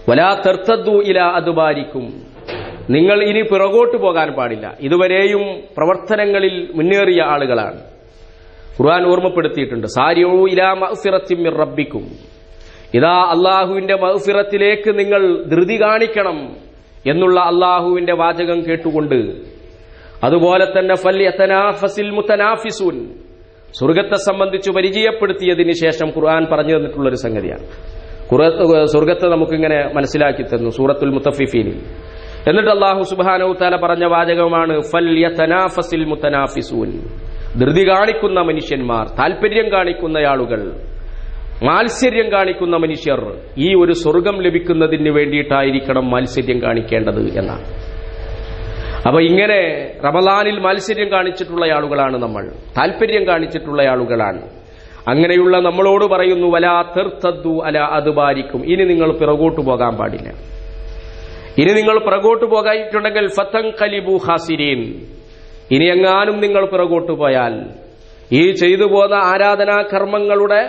വലാ തർതദ്ദു ഇലാ അദ്ബാരിക്കും, നിങ്ങൾ ഇനി പിറകോട്ട് പോകാൻ പാടില്ല. ഇതുവരെയും പ്രവർത്തനങ്ങളിൽ മുന്നേറിയ ആളുകളാണ്. ഖുർആൻ ഓർമ്മപ്പെടുത്തിയിട്ടുണ്ട്, സാരിഊ ഇലാ മഗ്ഫിറത്തിൻ മിർ റബ്ബിക്കും, ഇതാ അള്ളാഹുവിന്റെ മഗ്ഫിറത്തിലേക്ക് നിങ്ങൾ ധൃതി കാണിക്കണം എന്നുള്ള അള്ളാഹുവിന്റെ വാചകം കേട്ടുകൊണ്ട്, അതുപോലെ തന്നെ ഫൽയതനാഫസിൽ മുതനാഫിസൂൻ, സ്വർഗത്തെ സംബന്ധിച്ച് പരിചയപ്പെടുത്തിയതിന് ശേഷം ഖുർആൻ പറഞ്ഞു തന്നിട്ടുള്ളൊരു സംഗതിയാണ്. സ്വർഗത്തെ നമുക്കിങ്ങനെ മനസ്സിലാക്കി തന്നു സൂറത്തുൽ മുത്തഫിഫീനിൽ. എന്നിട്ട് അല്ലാഹു സുബ്ഹാനഹു തആല പറഞ്ഞ വാചകമാണ് ഫൽയതനാഫസിൽ മുതനാഫിസൂൻ, ധൃതി കാണിക്കുന്ന മനുഷ്യന്മാർ, താൽപര്യം കാണിക്കുന്ന ആളുകൾ, മാത്സര്യം കാണിക്കുന്ന മനുഷ്യർ ഈ ഒരു സ്വർഗം ലഭിക്കുന്നതിന് വേണ്ടിയിട്ടായിരിക്കണം മാത്സര്യം കാണിക്കേണ്ടത് എന്നാണ്. അപ്പൊ ഇങ്ങനെ റമളാനിൽ മാത്സര്യം കാണിച്ചിട്ടുള്ള ആളുകളാണ് നമ്മൾ, താൽപര്യം കാണിച്ചിട്ടുള്ള ആളുകളാണ്. അങ്ങനെയുള്ള നമ്മളോട് പറയുന്നു, വലാ തർതദ്ദു അലാ അദ്ബാരിക്കും, ഇനി നിങ്ങൾ പിറകോട്ട് പോകാൻ പാടില്ല. ഇനി നിങ്ങൾ പിറകോട്ട് പോകായിട്ടുണ്ടെങ്കിൽ ഫതൻഖലിബു ഖാസിരീൻ, ഇനി എങ്ങാനും നിങ്ങൾ പിറകോട്ട് പോയാൽ ഈ ചെയ്തു പോന്ന ആരാധനാ കർമ്മങ്ങളുടെ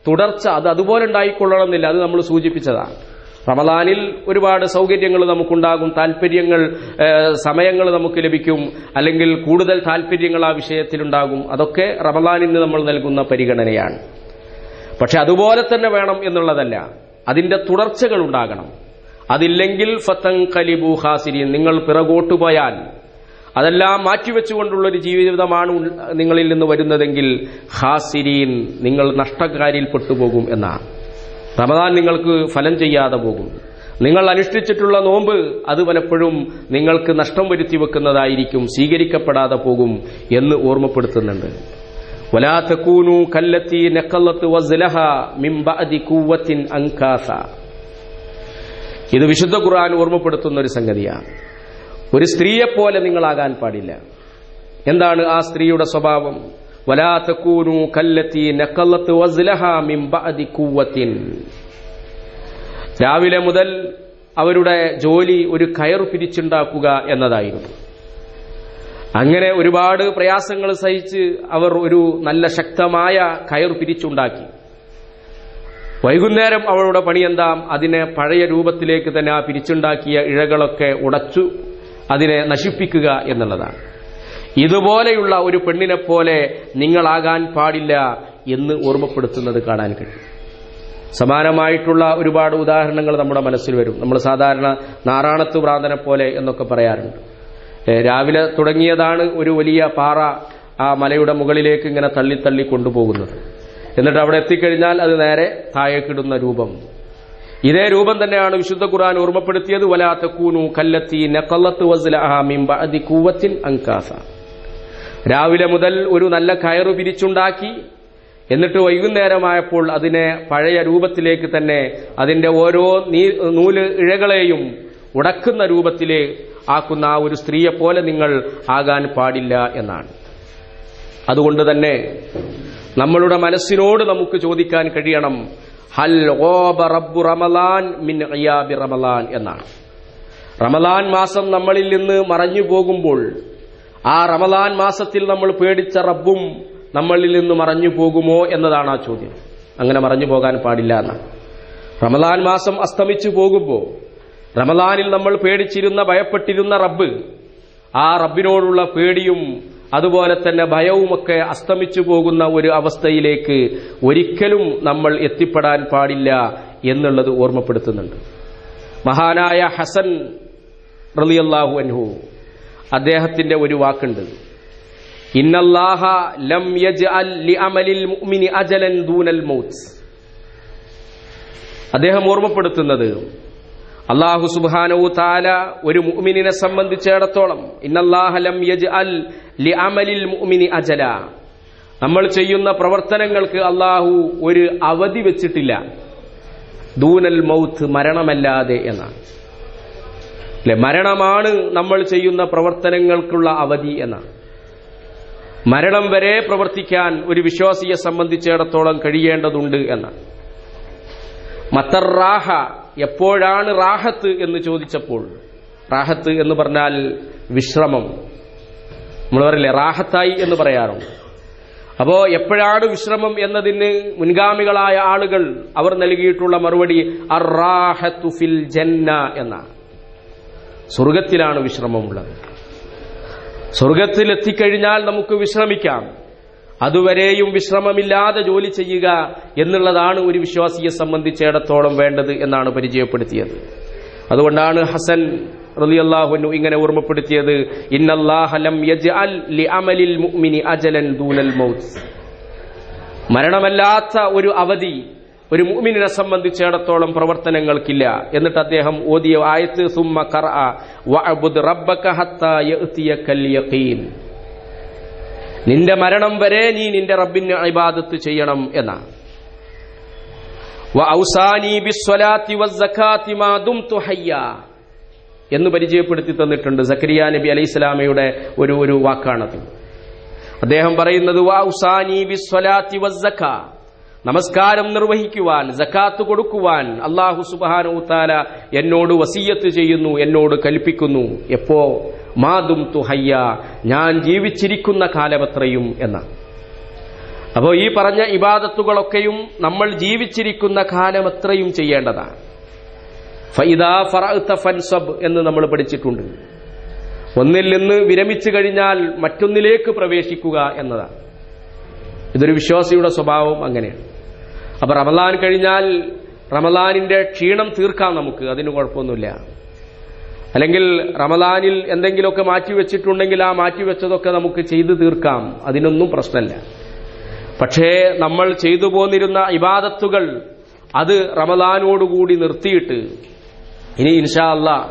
തുടർച്ച അത് അതുപോലെ ഉണ്ടായിക്കൊള്ളണമെന്നില്ല. അത് നമ്മൾ സൂചിപ്പിച്ചതാണ്. റമളാനിൽ ഒരുപാട് സൗകര്യങ്ങൾ നമുക്കുണ്ടാകും, താല്പര്യങ്ങൾ, സമയങ്ങൾ നമുക്ക് ലഭിക്കും, അല്ലെങ്കിൽ കൂടുതൽ താല്പര്യങ്ങൾ ആ വിഷയത്തിലുണ്ടാകും. അതൊക്കെ റമളാനിന് നമ്മൾ നൽകുന്ന പരിഗണനയാണ്. പക്ഷെ അതുപോലെ തന്നെ വേണം എന്നുള്ളതല്ല, അതിന്റെ തുടർച്ചകൾ ഉണ്ടാകണം. അതില്ലെങ്കിൽ ഫതൻഖലിബു ഖാസിരീൻ, നിങ്ങൾ പിറകോട്ട് പോയാൽ അതെല്ലാം മാറ്റിവെച്ചുകൊണ്ടുള്ളൊരു ജീവിതമാണ് നിങ്ങളിൽ നിന്ന് വരുന്നതെങ്കിൽ ഖാസിരീൻ, നിങ്ങൾ നഷ്ടക്കാരിൽ പെട്ടുപോകും എന്നാണ്. റമദാൻ നിങ്ങൾക്ക് ഫലം ചെയ്യാതെ പോകും. നിങ്ങൾ അനുഷ്ഠിച്ചിട്ടുള്ള നോമ്പ് അത് പലപ്പോഴും നിങ്ങൾക്ക് നഷ്ടം വരുത്തി വെക്കുന്നതായിരിക്കും, സ്വീകരിക്കപ്പെടാതെ പോകും എന്ന് ഓർമ്മപ്പെടുത്തുന്നുണ്ട്. വലാ തകൂനു കല്ലത്തി നഖലത്ത് വസ്ലഹ മിൻ ബഅദി ഖുവ്വത്തിൻ അൻകാസ. ഇത് വിശുദ്ധ ഖുർആൻ ഓർമ്മപ്പെടുത്തുന്ന ഒരു സംഗതിയാണ്. ഒരു സ്ത്രീയെപ്പോലെ നിങ്ങളാകാൻ പാടില്ല. എന്താണ് ആ സ്ത്രീയുടെ സ്വഭാവം? വലാ തകൂനു കല്ലത്തി നഖലത്ത് വസ്ലഹ മിൻ ബഅദി ഖുവ്വത്തിൻ. രാവിലെ മുതൽ അവരുടെ ജോലി ഒരു കയർ പിരിച്ചുണ്ടാക്കുക എന്നതായിരുന്നു. അങ്ങനെ ഒരുപാട് പ്രയാസങ്ങൾ സഹിച്ച് അവർ ഒരു നല്ല ശക്തമായ കയർ പിരിച്ചുണ്ടാക്കി. വൈകുന്നേരം അവളുടെ പണി എന്താ? അതിനെ പഴയ രൂപത്തിലേക്ക് തന്നെ ആ പിരിച്ചുണ്ടാക്കിയ ഇഴകളൊക്കെ ഉടച്ചു അതിനെ നശിപ്പിക്കുക എന്നുള്ളതാണ്. ഇതുപോലെയുള്ള ഒരു പെണ്ണിനെ പോലെ നിങ്ങളാകാൻ പാടില്ല എന്ന് ഓർമ്മപ്പെടുത്തുന്നത് കാണാൻ കഴിയും. സമാനമായിട്ടുള്ള ഒരുപാട് ഉദാഹരണങ്ങൾ നമ്മുടെ മനസ്സിൽ വരും. നമ്മൾ സാധാരണ നാറാണത്ത് ഭ്രാന്തനെ പോലെ എന്നൊക്കെ പറയാറുണ്ട്. രാവിലെ തുടങ്ങിയതാണ് ഒരു വലിയ പാറ ആ മലയുടെ മുകളിലേക്ക് ഇങ്ങനെ തള്ളി തള്ളി കൊണ്ടുപോകുന്നത്. എന്നിട്ട് അവിടെ എത്തിക്കഴിഞ്ഞാൽ അത് നേരെ താഴേക്കിടുന്ന രൂപം. ഇതേ രൂപം തന്നെയാണ് വിശുദ്ധ ഖുർആൻ ഓർമ്മപ്പെടുത്തിയത്. വലാ തകൂനു കല്ലത്തി നഖലത്ത് വസ്ലഹ മിൻ ബഅദി ഖുവ്വത്തിൻ അൻകാസ. രാവിലെ മുതൽ ഒരു നല്ല കയറ് പിരിച്ചുണ്ടാക്കി, എന്നിട്ട് വൈകുന്നേരമായപ്പോൾ അതിനെ പഴയ രൂപത്തിലേക്ക് തന്നെ അതിന്റെ ഓരോ നൂല് ഇഴകളെയും ഉടക്കുന്ന രൂപത്തിലെ ആക്കുന്ന ആ ഒരു സ്ത്രീയെ പോലെ നിങ്ങൾ ആകാൻ പാടില്ല എന്നാണ്. അതുകൊണ്ട് തന്നെ നമ്മളുടെ മനസ്സിനോട് നമുക്ക് ചോദിക്കാൻ കഴിയണം, ഹൽ ഗാബ റബ്ബു റമളാൻ മിൻ ഗിയാബി റമളാൻ എന്നാണ്. റമളാൻ മാസം നമ്മളിൽ നിന്ന് മറഞ്ഞു പോകുമ്പോൾ ആ റമളാൻ മാസത്തിൽ നമ്മൾ പേടിച്ച റബ്ബും നമ്മളിൽ നിന്ന് മറഞ്ഞു പോകുമോ എന്നതാണ് ആ ചോദ്യം. അങ്ങനെ മറഞ്ഞു പോകാൻ പാടില്ല എന്നാണ്. റമളാൻ മാസം അസ്തമിച്ചു പോകുമ്പോൾ റമളാനിൽ നമ്മൾ പേടിച്ചിരുന്ന ഭയപ്പെട്ടിരുന്ന റബ്ബ്, ആ റബ്ബിനോടുള്ള പേടിയും അതുപോലെ തന്നെ ഭയവുമൊക്കെ അസ്തമിച്ചു പോകുന്ന ഒരു അവസ്ഥയിലേക്ക് ഒരിക്കലും നമ്മൾ എത്തിപ്പെടാൻ പാടില്ല എന്നുള്ളത് ഓർമ്മപ്പെടുത്തുന്നുണ്ട്. മഹാനായ ഹസൻ റളിയല്ലാഹു അൻഹു അദ്ദേഹത്തിന്റെ ഒരു വാക്കുണ്ട്, ഇന്നല്ലാഹ ലം യജ്അൽ ലിഅമലിൽ മുഅ്മിനി അജലൻ ദൂനൽ മൗത്ത്. അദ്ദേഹം ഓർമ്മപ്പെടുത്തുന്നത്, അല്ലാഹു സുബ്ഹാനഹു തആല ഒരു മുഅ്മിനിനെ സംബന്ധിച്ചിടത്തോളം ഇന്നല്ലാഹ ലം യജ്അൽ ലിഅമലിൽ മുഅ്മിനി അജല, നമ്മൾ ചെയ്യുന്ന പ്രവർത്തനങ്ങൾക്ക് അല്ലാഹു ഒരു അവധി വെച്ചിട്ടില്ല, ദൂനൽ മൗത്ത്, മരണമല്ലാതെ എന്നാണ്. അല്ലെ, മരണമാണ് നമ്മൾ ചെയ്യുന്ന പ്രവർത്തനങ്ങൾക്കുള്ള അവധി എന്നാണ്. മരണം വരെ പ്രവർത്തിക്കാൻ ഒരു വിശ്വാസിയെ സംബന്ധിച്ചിടത്തോളം കഴിയേണ്ടതുണ്ട് എന്നാണ്. മത്തറാഹ, എപ്പോഴാണ് റാഹത്ത് എന്ന് ചോദിച്ചപ്പോൾ, റാഹത്ത് എന്ന് പറഞ്ഞാൽ വിശ്രമം. നമ്മൾ പറയില്ലേ റാഹത്തായി എന്ന് പറയാറുണ്ട്. അപ്പോ എപ്പോഴാണ് വിശ്രമം എന്നതിന് മുൻഗാമികളായ ആളുകൾ അവർ നൽകിയിട്ടുള്ള മറുപടി അർറാഹത്തു ഫിൽ ജന്ന എന്നാണ്. സ്വർഗത്തിലാണ് വിശ്രമമുള്ളത്. സ്വർഗത്തിൽ എത്തിക്കഴിഞ്ഞാൽ നമുക്ക് വിശ്രമിക്കാം. അതുവരെയും വിശ്രമമില്ലാതെ ജോലി ചെയ്യുക എന്നുള്ളതാണ് ഒരു വിശ്വാസിയെ സംബന്ധിച്ചിടത്തോളം വേണ്ടത് എന്നാണ് പരിചയപ്പെടുത്തിയത്. അതുകൊണ്ടാണ് ഹസൻ റളിയല്ലാഹു അൻഹു ഇങ്ങനെ ഓർമ്മപ്പെടുത്തിയത്, ഇന്നല്ലാഹ ലം യജ്അൽ ലിഅമലിൽ മുഅ്മിനി അജലൻ ദൂനൽ മൗത്ത്. മരണമല്ലാത്ത ഒരു അവധി ഒരു മുഅ്മിനിനെ സംബന്ധിച്ചിടത്തോളം പ്രവർത്തനങ്ങൾക്കില്ല. എന്നിട്ട് അദ്ദേഹം ഓതിയ ആയത്ത് സുമ്മ ഖറഅ വഅബ്ദ് റബ്ബക ഹത്താ യഅതിയകൽ യഖീൻ, നിന്റെ മരണം വരെ നീ നിന്റെ റബ്ബിനെ ഇബാദത്ത് ചെയ്യണം എന്നാണ്. വഔസാനി ബിസ്സലാത്തി വസ്സകാത്തി മാ ദുംതു ഹയ്യ എന്ന് പരിചയപ്പെടുത്തി തന്നിട്ടുണ്ട്. സക്കരിയ നബി അലൈഹിസ്സലാമയുടെ ഒരു വാക്കാണത്. അദ്ദേഹം പറയുന്നത് വഔസാനി ബിസ്സലാത്തി വസ്സകാ, നമസ്കാരം നിർവഹിക്കുവാൻ, സകാത്ത് കൊടുക്കുവാൻ അല്ലാഹു സുബ്ഹാനഹു തആല എന്നോട് വസിയത്ത് ചെയ്യുന്നു, എന്നോട് കൽപ്പിക്കുന്നു. എപ്പോ? മാദും തുഹയ്യ, ഞാൻ ജീവിച്ചിരിക്കുന്ന കാലമത്രയും എന്നാണ്. അപ്പോൾ ഈ പറഞ്ഞ ഇബാദത്തുകളൊക്കെയും നമ്മൾ ജീവിച്ചിരിക്കുന്ന കാലമത്രയും ചെയ്യേണ്ടതാണ്. ഫഇദാ ഫറഅത ഫൻസബ് എന്ന് നമ്മൾ പഠിച്ചിട്ടുണ്ട്. ഒന്നിൽ നിന്ന് വിരമിച്ചു കഴിഞ്ഞാൽ മറ്റൊന്നിലേക്ക് പ്രവേശിക്കുക എന്നതാണ്. ഇതൊരു വിശ്വാസിയുടെ സ്വഭാവം അങ്ങനെയാണ്. അപ്പൊ റമളാൻ കഴിഞ്ഞാൽ റമളാനിന്റെ ക്ഷീണം തീർക്കാം നമുക്ക്, അതിന് കുഴപ്പമൊന്നുമില്ല. അല്ലെങ്കിൽ റമദാനിൽ എന്തെങ്കിലുമൊക്കെ മാറ്റിവെച്ചിട്ടുണ്ടെങ്കിൽ ആ മാറ്റിവെച്ചതൊക്കെ നമുക്ക് ചെയ്തു തീർക്കാം, അതിനൊന്നും പ്രശ്നമില്ല. പക്ഷേ നമ്മൾ ചെയ്തു പോന്നിരുന്ന ഇബാദത്തുകൾ അത് റമദാനോടുകൂടി നിർത്തിയിട്ട് ഇനി ഇൻഷാ അല്ലാഹ്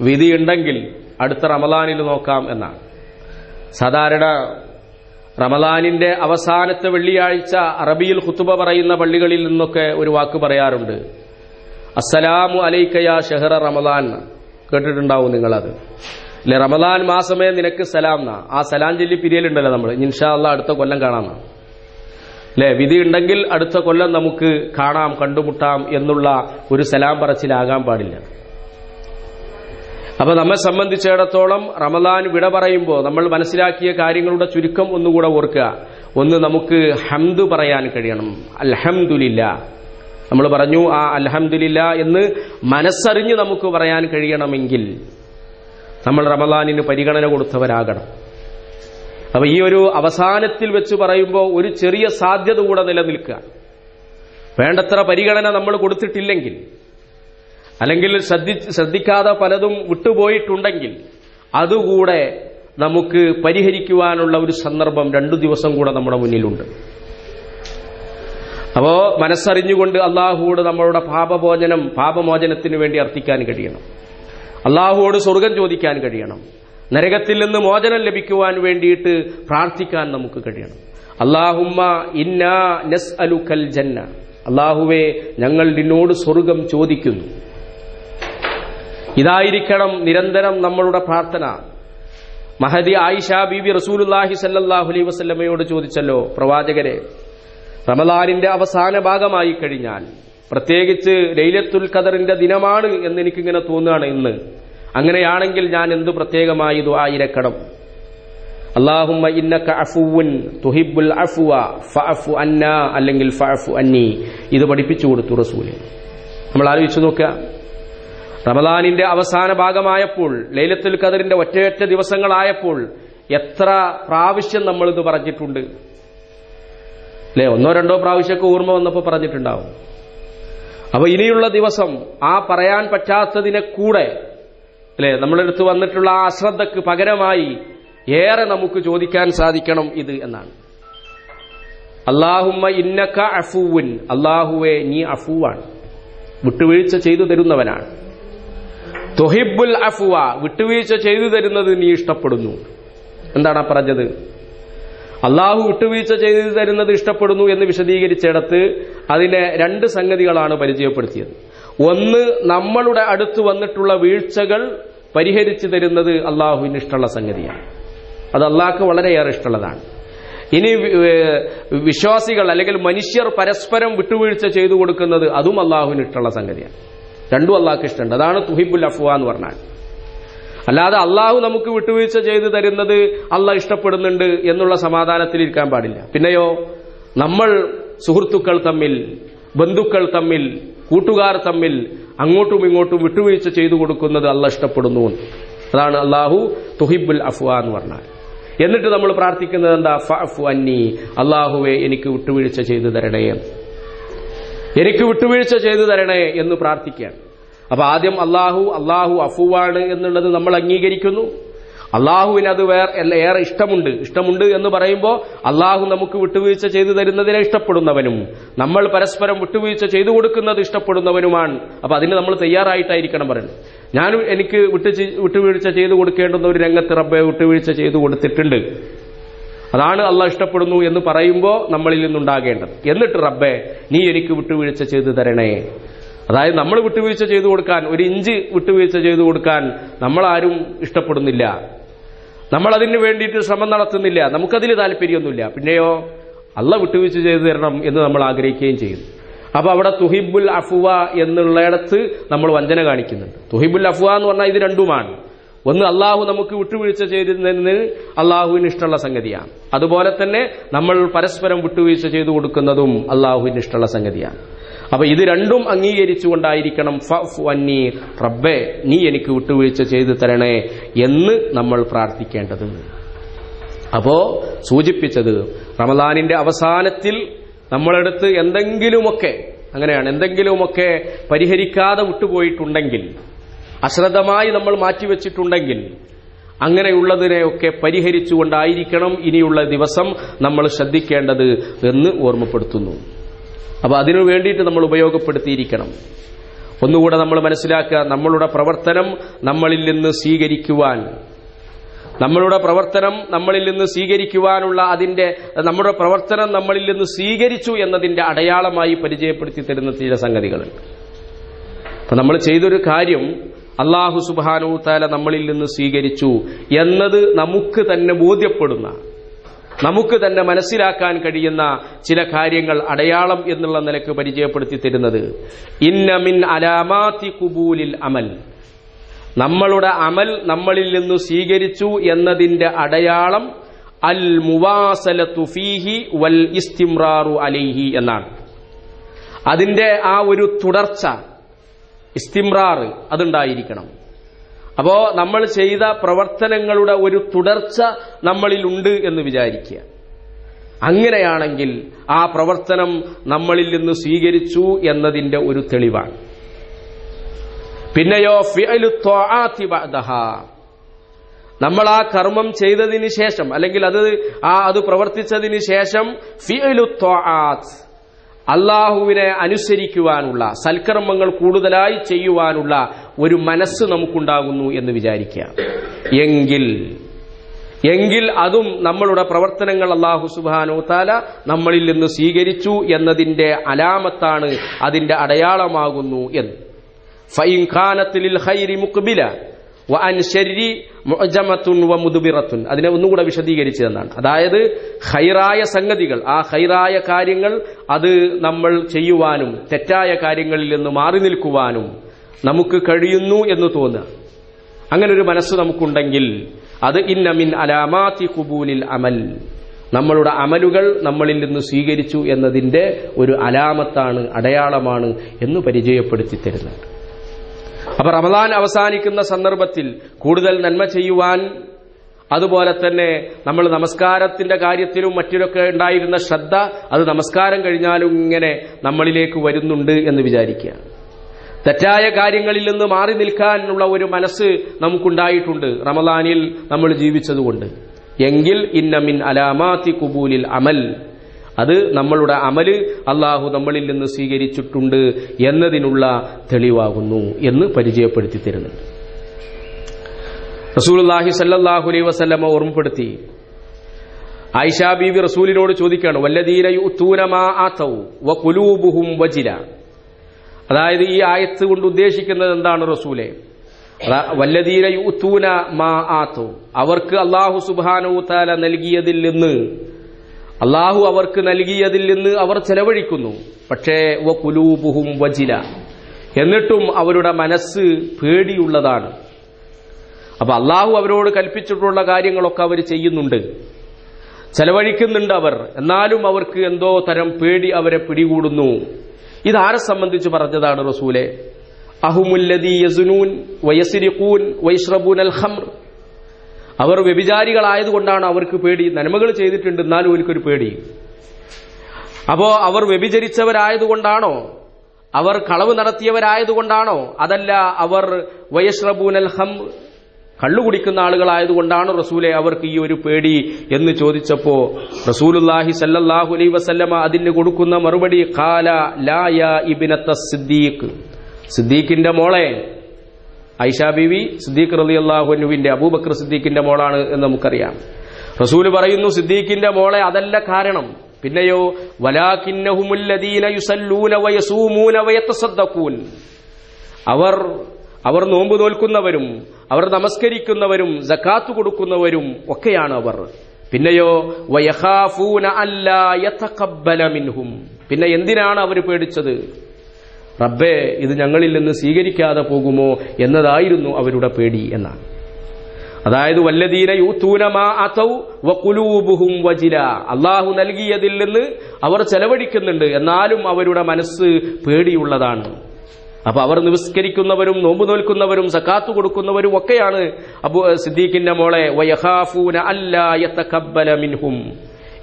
വിധിയുണ്ടെങ്കിൽ അടുത്ത റമദാനിൽ നോക്കാം എന്നാണ്. സാധാരണ റമദാനിന്റെ അവസാനത്തെ വെള്ളിയാഴ്ച അറബിയിൽ ഖുതുബ പറയുന്ന പള്ളികളിൽ നിന്നൊക്കെ ഒരു വാക്ക് പറയാറുണ്ട്, അസ്സലാമു അലൈക യാ ഷഹ്റ റമദാൻ. കേട്ടിട്ടുണ്ടാവും നിങ്ങളത് അല്ലെ? റമദാൻ മാസമേ നിനക്ക് സലാം എന്നാ. ആ സലാം ചൊല്ലി പിരിയലുണ്ടല്ലോ നമ്മൾ. ഇൻഷാ അല്ലാഹ് അടുത്ത കൊല്ലം കാണാം അല്ലെ? വിധി ഉണ്ടെങ്കിൽ അടുത്ത കൊല്ലം നമുക്ക് കാണാം, കണ്ടുമുട്ടാം എന്നുള്ള ഒരു സലാം പറച്ചിലാകാൻ പാടില്ല. അപ്പൊ നമ്മെ സംബന്ധിച്ചിടത്തോളം റമദാൻ വിട പറയുമ്പോൾ നമ്മൾ മനസ്സിലാക്കിയ കാര്യങ്ങളുടെ ചുരുക്കം ഒന്നുകൂടെ ഓർക്കുക. ഒന്ന്, നമുക്ക് ഹംദ് പറയാൻ കഴിയണം. അൽഹംദുലില്ലാ നമ്മൾ പറഞ്ഞു. ആ അൽഹംദുലില്ലാ എന്ന് മനസ്സറിഞ്ഞ് നമുക്ക് പറയാൻ കഴിയണമെങ്കിൽ നമ്മൾ റമദാനിന് പരിഗണന കൊടുത്തവരാകണം. അപ്പൊ ഈ ഒരു അവസാനത്തിൽ വെച്ച് പറയുമ്പോൾ ഒരു ചെറിയ സാധ്യത കൂടെ നിലനിൽക്കുക. വേണ്ടത്ര പരിഗണന നമ്മൾ കൊടുത്തിട്ടില്ലെങ്കിൽ, അല്ലെങ്കിൽ ശ്രദ്ധിക്കാതെ പലതും വിട്ടുപോയിട്ടുണ്ടെങ്കിൽ അതുകൂടെ നമുക്ക് പരിഹരിക്കുവാനുള്ള ഒരു സന്ദർഭം 2 ദിവസം കൂടെ നമ്മുടെ മുന്നിലുണ്ട്. അപ്പോ മനസ്സറിഞ്ഞുകൊണ്ട് അള്ളാഹുവോട് നമ്മളുടെ പാപമോചനത്തിന് വേണ്ടി അർത്ഥിക്കാൻ കഴിയണം. അള്ളാഹുവോട് സ്വർഗം ചോദിക്കാൻ കഴിയണം. നരകത്തിൽ നിന്ന് മോചനം ലഭിക്കുവാൻ വേണ്ടിയിട്ട് പ്രാർത്ഥിക്കാൻ നമുക്ക് കഴിയണം. അല്ലാഹുമ്മ ഇന്നാ നസ്അലുക്കൽ ജന്ന, അള്ളാഹുവേ ഞങ്ങൾ നിന്നോട് സ്വർഗം ചോദിക്കുന്നു. ഇതായിരിക്കണം നിരന്തരം നമ്മളുടെ പ്രാർത്ഥന. മഹദി ആയിഷ ബീബി റസൂലുള്ളാഹി സ്വല്ലല്ലാഹു അലൈഹി വസല്ലമയോട് ചോദിച്ചല്ലോ, പ്രവാചകരെ, റമദാനിന്റെ അവസാന ഭാഗമായി കഴിഞ്ഞാൽ, പ്രത്യേകിച്ച് ലൈലത്തുൽ ഖദറിന്റെ ദിനമാണ് എന്ന് എനിക്കിങ്ങനെ തോന്നുകയാണ് ഇന്ന്, അങ്ങനെയാണെങ്കിൽ ഞാൻ എന്ത് പ്രത്യേകമായി ദുആ ഇരക്കണം? അല്ലാഹുമ്മ ഇന്നക അഫുവുൻ തുഹിബ്ബുൽ അഫ്വ ഫഅഫു അന്നാ, അല്ലെങ്കിൽ ഫഅഫു അന്നി. ഇത് പഠിപ്പിച്ചു കൊടുത്തു റസൂൽ. നമ്മൾ ആലോചിച്ചു നോക്കുക, റമദാനിന്റെ അവസാന ഭാഗമായപ്പോൾ, ലൈലത്തുൽ ഖദറിന്റെ ഒറ്റയൊറ്റ ദിവസങ്ങളായപ്പോൾ എത്ര പ്രാവശ്യം നമ്മളിത് പറഞ്ഞിട്ടുണ്ട് അല്ലെ? 1-2 പ്രാവശ്യമൊക്കെ ഓർമ്മ വന്നപ്പോൾ പറഞ്ഞിട്ടുണ്ടാവും. അപ്പൊ ഇനിയുള്ള ദിവസം ആ പറയാൻ പറ്റാത്തതിനെ കൂടെ അല്ലെ നമ്മളെടുത്ത് വന്നിട്ടുള്ള ആ അശ്രദ്ധക്ക് പകരമായി ഏറെ നമുക്ക് ചോദിക്കാൻ സാധിക്കണം ഇത് എന്നാണ്. അല്ലാഹുമ്മ ഇന്നക അഫുവുൻ, അല്ലാഹുവേ നീ അഫുവാണ്, വിട്ടുവീഴ്ച ചെയ്തു തരുന്നവനാണ്. തുഹിബ്ബുൽ അഫ്വ, വിട്ടുവീഴ്ച ചെയ്തു തരുന്നത് നീ ഇഷ്ടപ്പെടുന്നു. എന്താണ് പറഞ്ഞത്? അള്ളാഹു വിട്ടുവീഴ്ച ചെയ്തു തരുന്നത് ഇഷ്ടപ്പെടുന്നു എന്ന് വിശദീകരിച്ചിടത്ത് അതിനെ 2 സംഗതികളാണ് പരിചയപ്പെടുത്തിയത്. ഒന്ന്, നമ്മളുടെ അടുത്ത് വന്നിട്ടുള്ള വീഴ്ചകൾ പരിഹരിച്ചു തരുന്നത് അള്ളാഹുവിന് ഇഷ്ടമുള്ള സംഗതിയാണ്. അത് അള്ളാഹ്ക്ക് വളരെയേറെ ഇഷ്ടമുള്ളതാണ്. ഇനി വിശ്വാസികൾ അല്ലെങ്കിൽ മനുഷ്യർ പരസ്പരം വിട്ടുവീഴ്ച ചെയ്തു കൊടുക്കുന്നത് അതും അള്ളാഹുവിന് ഇഷ്ടമുള്ള സംഗതിയാണ്. രണ്ടും അള്ളാഹ്ക്ക് ഇഷ്ടമുണ്ട്. അതാണ് തുഹിബ്ബുൽ അഫ്വ എന്ന് പറഞ്ഞാൽ. അല്ലാതെ അള്ളാഹു നമുക്ക് വിട്ടുവീഴ്ച ചെയ്തു തരുന്നത് അള്ളാഹ് ഇഷ്ടപ്പെടുന്നുണ്ട് എന്നുള്ള സമാധാനത്തിലിരിക്കാൻ പാടില്ല. പിന്നെയോ നമ്മൾ സുഹൃത്തുക്കൾ തമ്മിൽ, ബന്ധുക്കൾ തമ്മിൽ, കൂട്ടുകാർ തമ്മിൽ അങ്ങോട്ടും ഇങ്ങോട്ടും വിട്ടുവീഴ്ച ചെയ്തു കൊടുക്കുന്നത് അള്ളാഹ് ഇഷ്ടപ്പെടുന്നു. അതാണ് അള്ളാഹു തുഹിബ്ബുൽ അഫ്വ എന്ന് പറഞ്ഞാൽ. എന്നിട്ട് നമ്മൾ പ്രാർത്ഥിക്കുന്നത് എന്താ? ഫഅഫു അന്നി, അള്ളാഹുവേ എനിക്ക് വിട്ടുവീഴ്ച ചെയ്തു തരണേ, എനിക്ക് വിട്ടുവീഴ്ച ചെയ്തു തരണേ എന്ന് പ്രാർത്ഥിക്കുകയാണ്. അപ്പൊ ആദ്യം അള്ളാഹു അഫുവാണ് എന്നുള്ളത് നമ്മൾ അംഗീകരിക്കുന്നു. അള്ളാഹുവിന് അത് ഏറെ ഇഷ്ടമുണ്ട് എന്ന് പറയുമ്പോൾ അള്ളാഹു നമുക്ക് വിട്ടുവീഴ്ച ചെയ്തു തരുന്നതിനെ ഇഷ്ടപ്പെടുന്നവനും നമ്മൾ പരസ്പരം വിട്ടുവീഴ്ച ചെയ്തു കൊടുക്കുന്നത് ഇഷ്ടപ്പെടുന്നവനുമാണ്. അപ്പൊ അതിന് നമ്മൾ തയ്യാറായിട്ടായിരിക്കണം പറയുന്നത്. എനിക്ക് വിട്ടുവീഴ്ച ചെയ്തു കൊടുക്കേണ്ടുന്ന ഒരു രംഗത്ത് റബ്ബെ വിട്ടുവീഴ്ച ചെയ്തു കൊടുത്തിട്ടുണ്ട്, അതാണ് അള്ളാഹ് ഇഷ്ടപ്പെടുന്നു എന്ന് പറയുമ്പോൾ നമ്മളിൽ നിന്നുണ്ടാകേണ്ടത്. എന്നിട്ട് റബ്ബെ നീ എനിക്ക് വിട്ടുവീഴ്ച ചെയ്തു തരണേ. അതായത് നമ്മൾ വിട്ടുവീഴ്ച ചെയ്തു കൊടുക്കാൻ, 1 ഇഞ്ച് വിട്ടുവീഴ്ച ചെയ്തു കൊടുക്കാൻ നമ്മളാരും ഇഷ്ടപ്പെടുന്നില്ല, നമ്മളതിന് വേണ്ടിയിട്ട് ശ്രമം നടത്തുന്നില്ല, നമുക്കതിൽ താല്പര്യമൊന്നുമില്ല. പിന്നെയോ അള്ളാഹ് വിട്ടുവീഴ്ച ചെയ്തു തരണം എന്ന് നമ്മൾ ആഗ്രഹിക്കുകയും ചെയ്യും. അപ്പൊ അവിടെ തുഹിബ്ബുൽ അഫ്വ എന്നുള്ളിടത്ത് നമ്മൾ വഞ്ചന കാണിക്കുന്നുണ്ട്. തുഹിബ്ബുൽ അഫ്വ എന്ന് പറഞ്ഞാൽ ഇത് രണ്ടുമാണ്. ഒന്ന്, അള്ളാഹു നമുക്ക് വിട്ടുവീഴ്ച ചെയ്തിരുന്നതിന് അള്ളാഹുവിന് ഇഷ്ടമുള്ള സംഗതിയാണ്. അതുപോലെ തന്നെ നമ്മൾ പരസ്പരം വിട്ടുവീഴ്ച ചെയ്തു കൊടുക്കുന്നതും അള്ളാഹുവിന് ഇഷ്ടമുള്ള സംഗതിയാണ്. അപ്പൊ ഇത് രണ്ടും അംഗീകരിച്ചുകൊണ്ടായിരിക്കണം ഫഅഫു അന്നി, റബ്ബേ നീ എനിക്ക് വിട്ടുവീഴ്ച ചെയ്തു തരണേ എന്ന് നമ്മൾ പ്രാർത്ഥിക്കേണ്ടത്. അപ്പോ സൂചിപ്പിച്ചത് റമദാനിന്റെ അവസാനത്തിൽ നമ്മളെടുത്ത് എന്തെങ്കിലുമൊക്കെ പരിഹരിക്കാതെ വിട്ടുപോയിട്ടുണ്ടെങ്കിൽ അശ്രദ്ധമായി നമ്മൾ മാറ്റിവെച്ചിട്ടുണ്ടെങ്കിൽ അങ്ങനെയുള്ളതിനെയൊക്കെ പരിഹരിച്ചുകൊണ്ടായിരിക്കണം ഇനിയുള്ള ദിവസം നമ്മൾ ശ്രദ്ധിക്കേണ്ടത് എന്ന് ഓർമ്മപ്പെടുത്തുന്നു. അപ്പോൾ അതിനു വേണ്ടിയിട്ട് നമ്മൾ ഉപയോഗപ്പെടുത്തിയിരിക്കണം. ഒന്നുകൂടെ നമ്മൾ മനസ്സിലാക്കുക, നമ്മളുടെ പ്രവർത്തനം നമ്മളിൽ നിന്ന് സ്വീകരിക്കുവാനുള്ള നമ്മുടെ പ്രവർത്തനം നമ്മളിൽ നിന്ന് സ്വീകരിച്ചു എന്നതിന്റെ അടയാളമായി പരിചയപ്പെടുത്തി തരുന്ന ചില സംഗതികളുണ്ട്. അപ്പൊ നമ്മൾ ചെയ്തൊരു കാര്യം അല്ലാഹു സുബ്ഹാനഹു തആല നമ്മളിൽ നിന്ന് സ്വീകരിച്ചു എന്നത് നമുക്ക് തന്നെ ബോധ്യപ്പെടുന്ന, നമുക്ക് തന്നെ മനസ്സിലാക്കാൻ കഴിയുന്ന ചില കാര്യങ്ങൾ അടയാളം എന്നുള്ള നിലക്ക് പരിചയപ്പെടുത്തി തരുന്നത് ഇന്ന മിൻ അലാമാതി ഖുബൂലിൽ അമൽ, നമ്മളുടെ അമൽ നമ്മളിൽ നിന്ന് സ്വീകരിച്ചു എന്നതിന്റെ അടയാളം അൽ മുവാസലതു ഫീഹി വൽ ഇസ്തിംറാറു അലൈഹി എന്നാണ്. അതിന്റെ ആ ഒരു തുടർച്ച, ഇസ്തിംറാർ, അതുണ്ടായിരിക്കണം. അപ്പോ നമ്മൾ ചെയ്ത പ്രവർത്തനങ്ങളുടെ ഒരു തുടർച്ച നമ്മളിലുണ്ട് എന്ന് വിചാരിക്കുക. അങ്ങനെയാണെങ്കിൽ ആ പ്രവർത്തനം നമ്മളിൽ നിന്ന് സ്വീകരിച്ചു എന്നതിന്റെ ഒരു തെളിവാണ്. പിന്നെയോ ഫിഅലു ത്വാആതി ബഅദഹാ, നമ്മൾ ആ കർമ്മം ചെയ്തതിന് ശേഷം അല്ലെങ്കിൽ അത് പ്രവർത്തിച്ചതിന് ശേഷം ഫിഅലു ത്വാആത്ത്, അള്ളാഹുവിനെ അനുസരിക്കുവാനുള്ള, സൽക്കർമ്മങ്ങൾ കൂടുതലായി ചെയ്യുവാനുള്ള ഒരു മനസ്സ് നമുക്കുണ്ടാകുന്നു എന്ന് വിചാരിക്കുക. എങ്കിൽ അതും നമ്മളുടെ പ്രവർത്തനങ്ങൾ അല്ലാഹു സുബ്ഹാനഹു തആല നമ്മളിൽ നിന്ന് സ്വീകരിച്ചു എന്നതിന്റെ അലാമത്താണ്, അതിന്റെ അടയാളമാകുന്നു എന്ന്. ഫഇൻ കാനത് ലിൽ ഖൈരി മുഖ്ബില വഅൻ ശർരി മുഅ്ജമത്തുൻ വമുദ്ബിറത്തുൻ, അതിനെ ഒന്നുകൂടെ വിശദീകരിച്ചതെന്നാണ്. അതായത് ഖൈറായ സംഗതികൾ, ആ ഖൈറായ കാര്യങ്ങൾ അത് നമ്മൾ ചെയ്യുവാനും തെറ്റായ കാര്യങ്ങളിൽ നിന്ന് മാറി നിൽക്കുവാനും നമുക്ക് കഴിയുന്നു എന്ന് തോന്നുക. അങ്ങനെ ഒരു മനസ്സ് നമുക്കുണ്ടെങ്കിൽ അത് ഇന്ന മിൻ അലാമാതി ഖുബൂലിൽ അമൽ, നമ്മളുടെ അമലുകൾ നമ്മളിൽ നിന്ന് സ്വീകരിച്ചു എന്നതിന്റെ ഒരു അലാമത്താണ്, അടയാളമാണ് എന്ന് പരിചയപ്പെടുത്തി തരുന്നുണ്ട്. അപ്പൊ റമദാൻ അവസാനിക്കുന്ന സന്ദർഭത്തിൽ കൂടുതൽ നന്മ ചെയ്യുവാൻ, അതുപോലെ തന്നെ നമ്മൾ നമസ്കാരത്തിന്റെ കാര്യത്തിലും മറ്റിലൊക്കെ ഉണ്ടായിരുന്ന ശ്രദ്ധ അത് നമസ്കാരം കഴിഞ്ഞാലും ഇങ്ങനെ നമ്മളിലേക്ക് വരുന്നുണ്ട് എന്ന് വിചാരിക്കുക. തെറ്റായ കാര്യങ്ങളിൽ നിന്ന് മാറി നിൽക്കാനുള്ള ഒരു മനസ്സ് നമുക്കുണ്ടായിട്ടുണ്ട് റമദാനിൽ നമ്മൾ ജീവിച്ചതുകൊണ്ട്. എങ്കിൽ ഇന്ന മിൻ അലാമാതി ഖുബൂലിൽ അമൽ, അത് നമ്മളുടെ അമല് അള്ളാഹു നമ്മളിൽ നിന്ന് സ്വീകരിച്ചിട്ടുണ്ട് എന്നതിനുള്ള തെളിവാകുന്നു എന്ന് പരിചയപ്പെടുത്തി തരുന്നുണ്ട്. റസൂലുള്ളാഹി സ്വല്ലല്ലാഹു അലൈഹി വസല്ലമ ഓർമ്മപ്പെടുത്തി, ആയിഷ ബീവി റസൂലിനോട് ചോദിക്കുകയാണ്, വല്ലദീന യുഅ്തൂന മാ ആതൗ വഖുലൂബുഹും വജില, അതായത് ഈ ആയത്ത് കൊണ്ട് ഉദ്ദേശിക്കുന്നത് എന്താണ് റസൂലേ? വല്ലദീന യുഅ്തൂന മാ ആതൗ, അവർക്ക് അല്ലാഹു സുബ്ഹാനഹു തആല നൽകിയതിൽ നിന്ന്, അള്ളാഹു അവർക്ക് നൽകിയതിൽ നിന്ന് അവർ ചെലവഴിക്കുന്നു. പക്ഷേ വഖുലൂബുഹും വജില, എന്നിട്ടും അവരുടെ മനസ്സ് പേടിയുള്ളതാണ്. അപ്പൊ അള്ളാഹു അവരോട് കൽപ്പിച്ചിട്ടുള്ള കാര്യങ്ങളൊക്കെ അവർ ചെയ്യുന്നുണ്ട്, ചെലവഴിക്കുന്നുണ്ട് അവർ, എന്നാലും അവർക്ക് എന്തോ തരം പേടി അവരെ പിടികൂടുന്നു. ഇതാരെ സംബന്ധിച്ച് പറഞ്ഞതാണ് റസൂലെ? അഹുമുല്ലദീ യസ്നൂൻ വയസ്രിഖൂൻ വയശ്റബൂനൽ ഖംർ, അവർ വ്യഭിചാരികളായതുകൊണ്ടാണ് അവർക്ക് പേടി. നന്മകൾ ചെയ്തിട്ടുണ്ട് എന്നാലും അവർക്കൊരു പേടി. അപ്പോ അവർ വ്യഭിചരിച്ചവരായതുകൊണ്ടാണോ? അവർ കളവ് നടത്തിയവരായതുകൊണ്ടാണോ? അതല്ല, അവർ വയശ്റബൂനൽ ഖംർ, കള്ളു കുടിക്കുന്ന ആളുകളായതുകൊണ്ടാണ് റസൂലെ അവർക്ക് ഈ ഒരു പേടി എന്ന് ചോദിച്ചപ്പോ റസൂലുള്ളാഹി സല്ലല്ലാഹു അലൈഹി വസല്ലമ അതിന് കൊടുക്കുന്ന മറുപടി ഖാല ലാ യാ ഇബ്നത സിദ്ദീഖ്, സിദ്ദീഖിന്റെ മോളെ. ആയിഷ ബീവി സിദ്ദീഖ് റളിയല്ലാഹു അൻഹുവിന്റെ, അബൂബക്കർ സിദ്ദീഖിന്റെ മോളാണ് എന്ന് നമുക്കറിയാം. റസൂല് പറയുന്നു, സിദ്ദീഖിന്റെ മോളെ അതല്ല കാരണം. പിന്നെയോ വലാകിന്നഹുമുല്ലദീന യുസല്ലൂന വയസൂമൂന വയതസദ്ദഖൂൻ, അവർ നോമ്പ് നോൽക്കുന്നവരും അവർ നമസ്കരിക്കുന്നവരും സകാത്ത് കൊടുക്കുന്നവരും ഒക്കെയാണ് അവർ. പിന്നെയോ വയഖാഫൂന അല്ലാ യതഖബ്ബല മിൻഹും, പിന്നെ എന്തിനാണ് അവർ പേടിച്ചത്? റബ്ബേ, ഇത് ഞങ്ങളിൽ നിന്ന് സ്വീകരിക്കാതെ പോകുമോ എന്നതായിരുന്നു അവരുടെ പേടി എന്നാണ്. അതായത് വല്ലദീന യൂതൂന മാ അതൗ വഖുലൂബുഹും വജില, അല്ലാഹു നൽകിയതിൽ നിന്ന് അവർ ചെലവഴിക്കുന്നുണ്ട്, എന്നാലും അവരുടെ മനസ്സ് പേടിയുള്ളതാണ്. അപ്പൊ അവർ നമസ്കരിക്കുന്നവരും നോമ്പ് നോൽക്കുന്നവരും സകാത്ത് കൊടുക്കുന്നവരും ഒക്കെയാണ് സിദ്ദീഖിന്റെ മോളെ വയഖാഫൂന അല്ലാ യതഖബ്ബല മിൻഹും,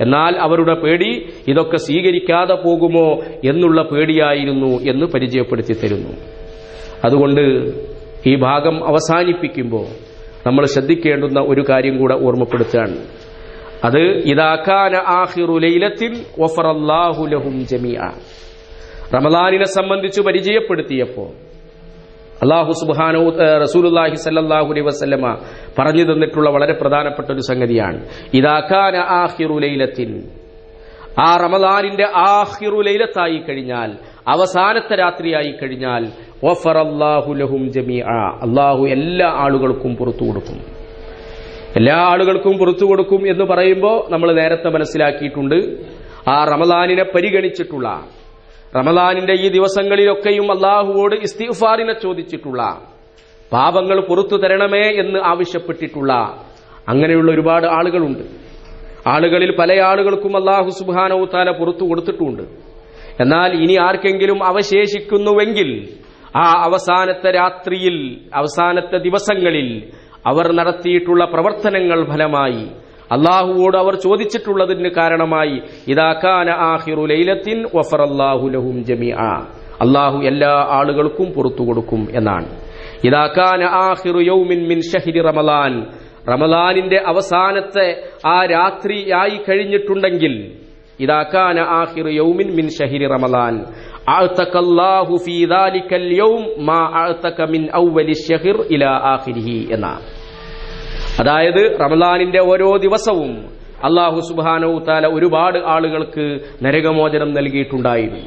എന്നാൽ അവരുടെ പേടി ഇതൊക്കെ സ്വീകരിക്കാതെ പോകുമോ എന്നുള്ള പേടിയായിരുന്നു എന്ന് പരിചയപ്പെടുത്തി തരുന്നു. അതുകൊണ്ട് ഈ ഭാഗം അവസാനിപ്പിക്കുമ്പോൾ നമ്മൾ ശ്രദ്ധിക്കേണ്ടുന്ന ഒരു കാര്യം കൂടെ ഓർമ്മപ്പെടുത്തുകയാണ്. അത് ഇദാ കാന ആഖിറു ലൈലത്തിൻ ഗഫറല്ലാഹു ലഹും ജമീഅ. റമളാനിനെ സംബന്ധിച്ച് പരിചയപ്പെടുത്തിയപ്പോൾ അല്ലാഹു സുബ്ഹാനഹു റസൂലുള്ളാഹി സ്വല്ലല്ലാഹു അലൈഹി വസല്ലമ പറഞ്ഞു തന്നിട്ടുള്ള വളരെ പ്രധാനപ്പെട്ട ഒരു സംഗതിയാണ് ഇദാ കാന ആഖിറു ലൈലത്തിൻ. ആ റമളാനിന്റെ ആഖിറു ലൈലത്തായി കഴിഞ്ഞാൽ, അവസാനത്തെ രാത്രിയായി കഴിഞ്ഞാൽ, ഗഫറല്ലാഹു ലഹും ജമീഅ, അല്ലാഹു എല്ലാ ആളുകൾക്കും പുറത്തു കൊടുക്കും. എല്ലാ ആളുകൾക്കും പുറത്തു കൊടുക്കും എന്ന് പറയുമ്പോൾ നമ്മൾ നേരത്തെ മനസ്സിലാക്കിയിട്ടുണ്ട്, ആ റമളാനിനെ പരിഗണിച്ചിട്ടുള്ള, റമളാനിന്റെ ഈ ദിവസങ്ങളിലൊക്കെയും അല്ലാഹുവോട് ഇസ്തിഗ്ഫാറിനെ ചോദിച്ചിട്ടുള്ള, പാപങ്ങൾ പുറത്തു തരണമേ എന്ന് ആവശ്യപ്പെട്ടിട്ടുള്ള അങ്ങനെയുള്ള ഒരുപാട് ആളുകളുണ്ട്. ആളുകളിൽ പല ആളുകൾക്കും അല്ലാഹു സുബ്ഹാനഹു വ തആല പുറത്തു കൊടുത്തിട്ടുണ്ട്. എന്നാൽ ഇനി ആർക്കെങ്കിലും അവശേഷിക്കുന്നുവെങ്കിൽ ആ അവസാനത്തെ രാത്രിയിൽ, അവസാനത്തെ ദിവസങ്ങളിൽ അവർ നടത്തിയിട്ടുള്ള പ്രവർത്തനങ്ങൾ ഫലമായി അല്ലാഹുവോട് അവർ ചോദിച്ചിട്ടുള്ളതിന് കാരണമായി ഇദാ കാന ആഖിറു ലൈലത്തിൻ ഗഫറല്ലാഹു ലഹും ജമീഅ, അല്ലാഹു എല്ലാ ആളുകൾക്കും പുറത്തു കൊടുക്കും എന്നാണ്. ഇദാ കാന ആഖിറു യൗമിൻ മിൻ ശഹ്രി റമളാൻ, റമളാനിന്റെ അവസാനത്തെ ആ രാത്രിയായി കഴിഞ്ഞിട്ടുണ്ടെങ്കിൽ, ഇദാ കാന ആഖിറു യൗമിൻ മിൻ ശഹ്രി റമളാൻ അഅതഖല്ലാഹു ഫീ ദാലിക്കൽ യൗം മാ അഅതഖ മിൻ അവ്വലി ശഹ്ർ ഇലാ ആഖിരിഹി എന്നാണ്. അതായത് റമളാനിന്റെ ഓരോ ദിവസവും അല്ലാഹു സുബ്ഹാനഹു വ തആല ഒരുപാട് ആളുകൾക്ക് നരകമോചനം നൽകിയിട്ടുണ്ടായിരുന്നു.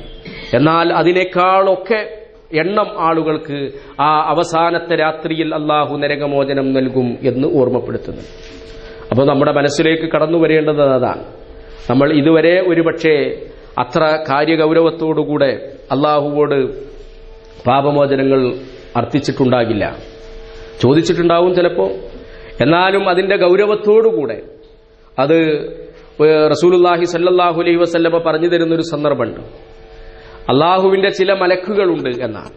എന്നാൽ അതിനേക്കാളൊക്കെ എണ്ണം ആളുകൾക്ക് ആ അവസാനത്തെ രാത്രിയിൽ അല്ലാഹു നരകമോചനം നൽകും എന്ന് ഓർമ്മപ്പെടുത്തുന്നു. അപ്പോൾ നമ്മുടെ മനസ്സിലേക്ക് കടന്നു വരേണ്ടത് അതാണ്. നമ്മൾ ഇതുവരെ ഒരുപക്ഷെ അത്ര കാര്യഗൗരവത്തോടുകൂടെ അല്ലാഹുവോട് പാപമോചനങ്ങൾ അർത്ഥിച്ചിട്ടുണ്ടാകില്ല, ചോദിച്ചിട്ടുണ്ടാവും ചിലപ്പോൾ. എന്നാലും അതിന്റെ ഗൗരവത്തോടുകൂടെ അത് റസൂലുള്ളാഹി സ്വല്ലല്ലാഹു അലൈഹി വസല്ലമ പറഞ്ഞു തരുന്നൊരു സന്ദർഭമുണ്ട്. അല്ലാഹുവിന്റെ ചില മലക്കുകളുണ്ട് എന്നാണ്.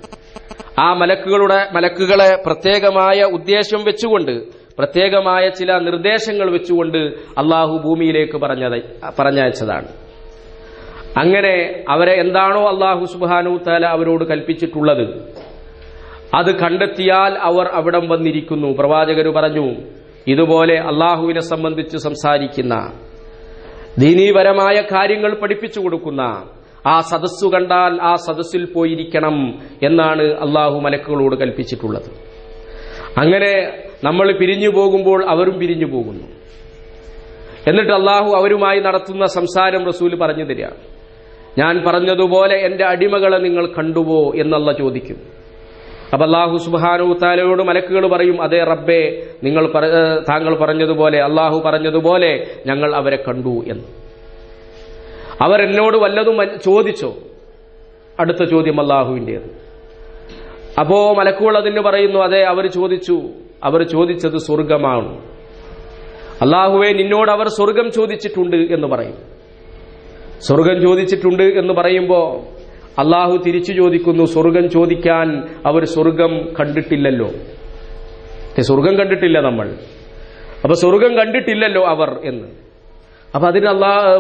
ആ മലക്കുകളെ പ്രത്യേകമായ ഉദ്ദേശം വെച്ചുകൊണ്ട്, പ്രത്യേകമായ ചില നിർദ്ദേശങ്ങൾ വെച്ചുകൊണ്ട് അല്ലാഹു ഭൂമിയിലേക്ക് പറഞ്ഞയച്ചതാണ്. അങ്ങനെ അവരെ എന്താണോ അല്ലാഹു സുബ്ഹാനഹു വ തആല അവരോട് കൽപ്പിച്ചിട്ടുള്ളത് അത് കണ്ടെത്തിയാൽ അവർ അവിടം വന്നിരിക്കുന്നു. പ്രവാചകര് പറഞ്ഞു, ഇതുപോലെ അല്ലാഹുവിനെ സംബന്ധിച്ച് സംസാരിക്കുന്ന, ദീനീപരമായ കാര്യങ്ങൾ പഠിപ്പിച്ചു കൊടുക്കുന്ന ആ സദസ്സു കണ്ടാൽ ആ സദസ്സിൽ പോയിരിക്കണം എന്നാണ് അല്ലാഹു മലക്കുകളോട് കൽപ്പിച്ചിട്ടുള്ളത്. അങ്ങനെ നമ്മൾ പിരിഞ്ഞു പോകുമ്പോൾ അവരും പിരിഞ്ഞു പോകുന്നു. എന്നിട്ട് അല്ലാഹു അവരുമായി നടത്തുന്ന സംസാരം റസൂൽ പറഞ്ഞു തരിക. ഞാൻ പറഞ്ഞതുപോലെ എന്റെ അടിമകളെ നിങ്ങൾ കണ്ടുവോ എന്നല്ല ചോദിക്കും. അപ്പൊ അല്ലാഹു സുബ്ഹാനഹു വ തആലയോട് മലക്കുകൾ പറയും, അതേ റബ്ബേ, താങ്കൾ പറഞ്ഞതുപോലെ, അല്ലാഹു പറഞ്ഞതുപോലെ ഞങ്ങൾ അവരെ കണ്ടു എന്ന്. അവരെന്നോട് വല്ലതും ചോദിച്ചോ? അടുത്ത ചോദ്യം അല്ലാഹുവിൻ്റെത്. അപ്പോ മലക്കുകൾ അതിന് പറയുന്നു, അതെ അവർ ചോദിച്ചു, അവർ ചോദിച്ചത് സ്വർഗമാണ്. അല്ലാഹുവേ, നിന്നോട് അവർ സ്വർഗം ചോദിച്ചിട്ടുണ്ട് എന്ന് പറയും. സ്വർഗം ചോദിച്ചിട്ടുണ്ട് എന്ന് പറയുമ്പോൾ അല്ലാഹു തിരിച്ചു ചോദിക്കുന്നു, സ്വർഗം ചോദിക്കാൻ അവർ സ്വർഗം കണ്ടിട്ടില്ലല്ലോ. സ്വർഗം കണ്ടിട്ടില്ല നമ്മൾ, അപ്പൊ സ്വർഗം കണ്ടിട്ടില്ലല്ലോ അവർ എന്ന്. അപ്പൊ അതിന്